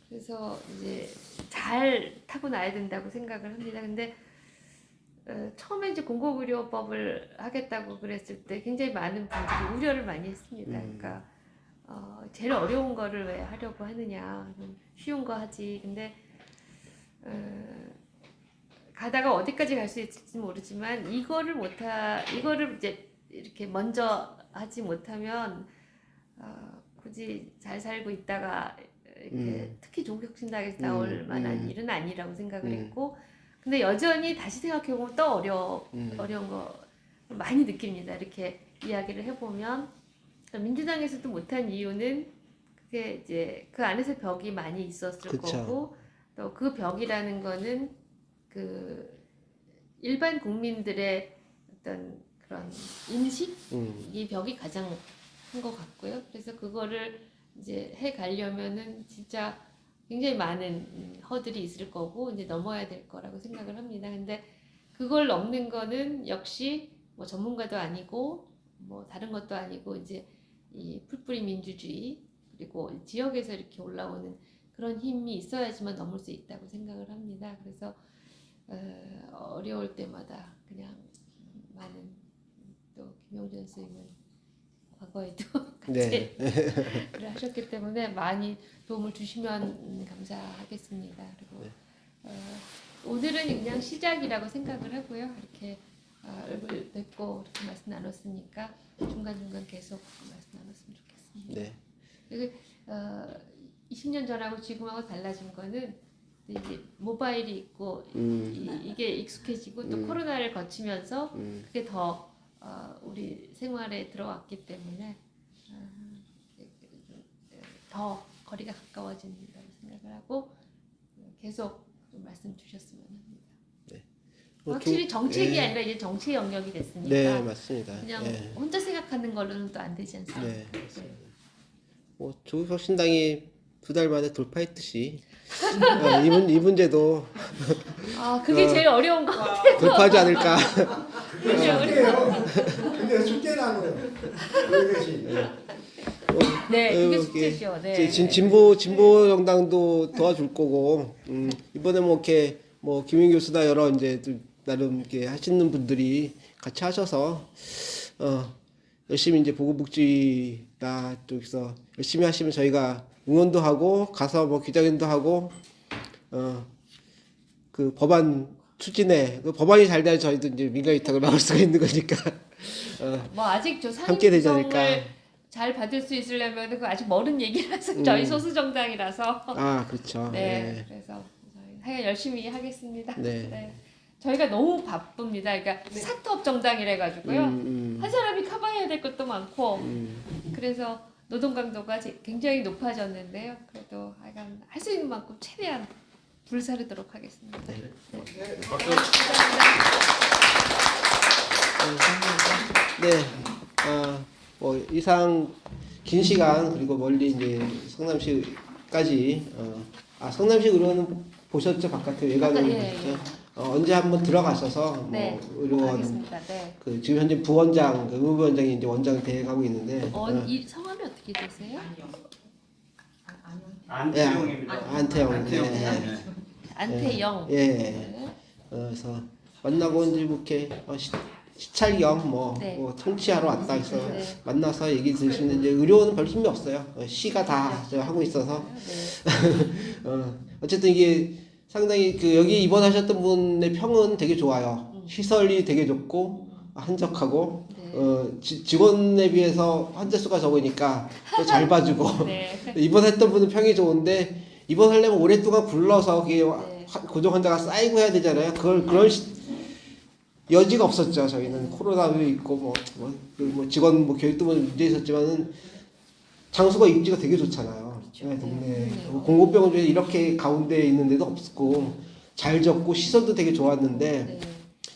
그래서 이제 잘 타고 나야 된다고 생각을 합니다. 근데 처음에 이제 공공의료법을 하겠다고 그랬을 때 굉장히 많은 분들이 우려를 많이 했습니다. 그러니까 제일 어려운 거를 왜 하려고 하느냐, 쉬운 거 하지. 근데 가다가 어디까지 갈 수 있을지 모르지만 이거를 이제 이렇게 먼저 하지 못하면 굳이 잘 살고 있다가 이렇게 특히 종교혁신당에서 나올 만한 일은 아니라고 생각을 했고, 근데 여전히 다시 생각해보면 또 어려운 거 많이 느낍니다. 이렇게 이야기를 해보면 민주당에서도 못한 이유는 그게 이제 그 안에서 벽이 많이 있었을 거고 또 그 벽이라는 거는 그 일반 국민들의 어떤 그런 인식이 벽이 가장 한 것 같고요. 그래서 그거를 이제 해 가려면은 진짜 굉장히 많은 허들이 있을 거고 이제 넘어야 될 거라고 생각을 합니다. 근데 그걸 넘는 거는 역시 뭐 전문가도 아니고 뭐 다른 것도 아니고 이제 이 풀뿌리 민주주의 그리고 지역에서 이렇게 올라오는 그런 힘이 있어야지만 넘을 수 있다고 생각을 합니다. 그래서 어려울 때마다 그냥 많은 또 김용준 선생님은 과거에도 같이 네. 일을 하셨기 때문에 많이 도움을 주시면 감사하겠습니다. 그리고 오늘은 그냥 시작이라고 생각을 하고요. 이렇게 얼굴 뵙고 이렇게 말씀 나눴으니까 중간중간 계속 말씀 나눴으면 좋겠습니다. 네. 그리고 20년 전하고 지금하고 달라진 거는 이제 모바일이 있고 이게 익숙해지고 또 코로나를 거치면서 그게 더 우리 생활에 들어왔기 때문에 더 거리가 가까워진다고 생각을 하고 계속 좀 말씀 주셨으면 합니다. 네. 확실히 정책이 예. 아니라 이제 정치 영역이 됐으니까 네, 맞습니다. 그냥 예. 혼자 생각하는 걸로는 또 안 되지 않습니까? 네. 뭐 조국혁신당이 2달 만에 돌파했듯이 이 문제도 그게 제일 어려운 것 같아요. 돌파하지 않을까. 그게 숙제예요. 그게 숙제라고요. 그것이. 네, 그게 숙제죠. 네. 진보 정당도 도와줄 거고 이번에 뭐 이렇게 뭐 김윤 교수나 여러 이제 나름 이렇게 하시는 분들이 같이 하셔서 열심히 이제 보건복지나 쪽에서 열심히 하시면 저희가 응원도 하고 가서 뭐 기자회견도 하고 그 법안 추진에 그 법안이 잘 돼야 저희도 이제 민간 위탁을 막을 수가 있는 거니까 뭐 아직 저 함께 되지 상임성을 않을까. 잘 받을 수 있으려면 그 아직 멀은 얘기라서 저희 소수 정당이라서 그렇죠. 네, 그래서 저희 열심히 하겠습니다. 네. 저희가 너무 바쁩니다. 그러니까 스타트업 정당이라 가지고요. 한 사람이 커버해야 될 것도 많고 그래서 노동 강도가 굉장히 높아졌는데요. 그래도 하여간 할 수 있는 만큼 최대한 불사르도록 하겠습니다. 네. 네. 뭐 이상 긴 시간 그리고 멀리 이제 성남시까지 성남시 의료원은 보셨죠? 바깥에 외관을 보셨죠? 언제 한번 들어가셔서 뭐 의료원 그 지금 현재 부원장, 그 의무부원장이 이제 원장 대행하고 있는데 이 성함이 어떻게 되세요? 안태영입니다. 안태영. 네. 안태영. 예. 그래서 만나고 이제 이렇게 시찰 겸 뭐 통치하러 왔다 해서 만나서 얘기 들으시는데 이제 의료원은 별 힘이 없어요. 시가 다 하고 있어서 어쨌든 이게 상당히 그 여기 입원하셨던 분의 평은 되게 좋아요. 시설이 되게 좋고 한적하고 직원에 비해서 환자 수가 적으니까 또 잘 봐주고 입원했던 분은 평이 좋은데 입원하려면 오랫동안 굴러서 그게 고정 환자가 쌓이고 해야 되잖아요. 그런 여지가 없었죠. 저희는 코로나도 있고 뭐 직원 뭐 교육도 문제 있었지만은 장소가 입지가 되게 좋잖아요. 동네 공공병원 중에 이렇게 가운데 있는 데도 없고 잘 졌고 시설도 되게 좋았는데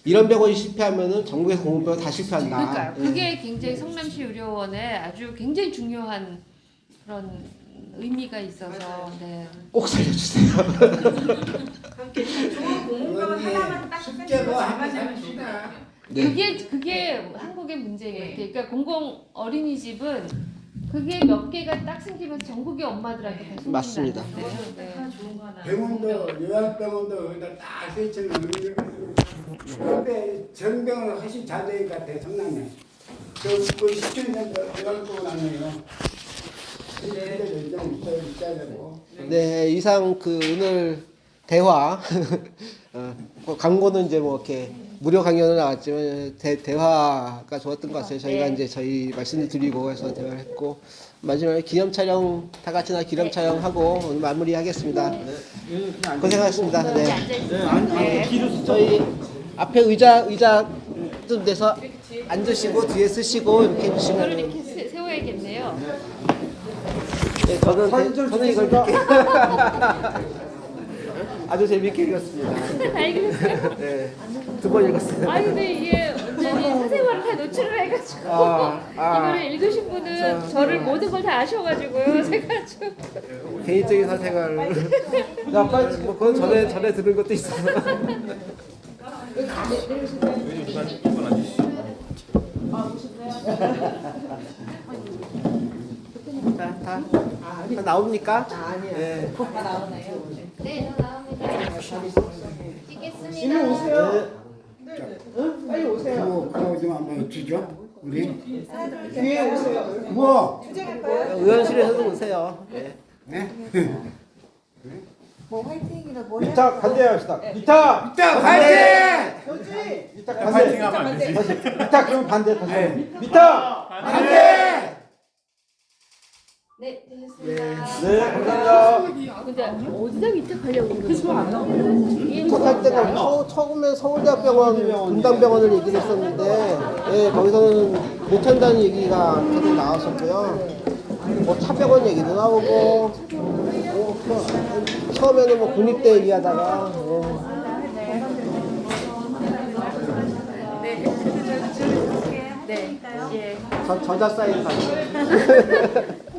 이런 병원이 실패하면은 전국에서 공공병원 다 실패한다. 그러니까요. 그게 굉장히 성남시 의료원에 아주 굉장히 중요한 그런 의미가 있어서 꼭 살려주세요. 좋은 공무원 하나만 딱 숙제도 한번 해봅시다. 그게 한국의 문제예요. 그러니까 공공 어린이집은 그게 몇 개가 딱 생기면서 전국의 엄마들한테 다 맞습니다. 병원도 요양병원도 여기다 딱 설치는 근데 전병은 훨씬 잘 될 것 같아 성남에. 그 시청년도 요양병원 아니에요. 있어야 되고. 네, 이상 그 오늘 대화 광고는 이제 뭐 이렇게 무료 강연은 나왔지만 대화가 좋았던 것 같아요. 저희가 이제 저희 말씀을 드리고 해서 대화를 했고 마지막에 기념 촬영 다 같이 기념 촬영하고 오늘 마무리하겠습니다. 고생하셨습니다. 저희 앞에 의자 좀 내서 앉으시고 뒤에 쓰시고 이렇게 해주시면 이렇게 세워야겠네요. 네, 저는 이걸 이렇게 아주 재밌게 읽었습니다. 다 읽으셨어요? 네, 2번 읽었어요. 근데 이게 언제 사생활을 다 노출을 해가지고 아. 이거를 읽으신 분은 저를 모든 걸 다 아셔가지고요. 제가 좀 개인적인 사생활. 야, 빨리 뭐 그건 전에 들은 것도 있어서. 자, 다 나옵니까? 아니야. 네. 다 나오네요. 네, 나옵니다. 찍겠습니다. 이리 오세요. 응? 빨리 오세요. 그거 좀 한번 주죠. 우리. 뒤에 오세요. 뭐? 의원실에서도 오세요. 네. 네? 뭐 화이팅이나 뭐 미탁 반대합시다. 미탁! 미탁 화이팅! 교지. 미탁 파이팅 반대. 하면 안 되지. 미탁 그러면 반대 다시. 미탁! 화이팅! 네, 되셨습니다. 네, 감사합니다. 근데 어디다 위탁하려고 그러는 할 때가 처음에 서울대학병원 분당병원을 얘기를 했었는데 예, 거기서는 못 찬다는 얘기가 계속 나왔었고요. 뭐 차병원 얘기도 나오고 처음에는 뭐 국립대 얘기하다가 네. 저자 사인 받고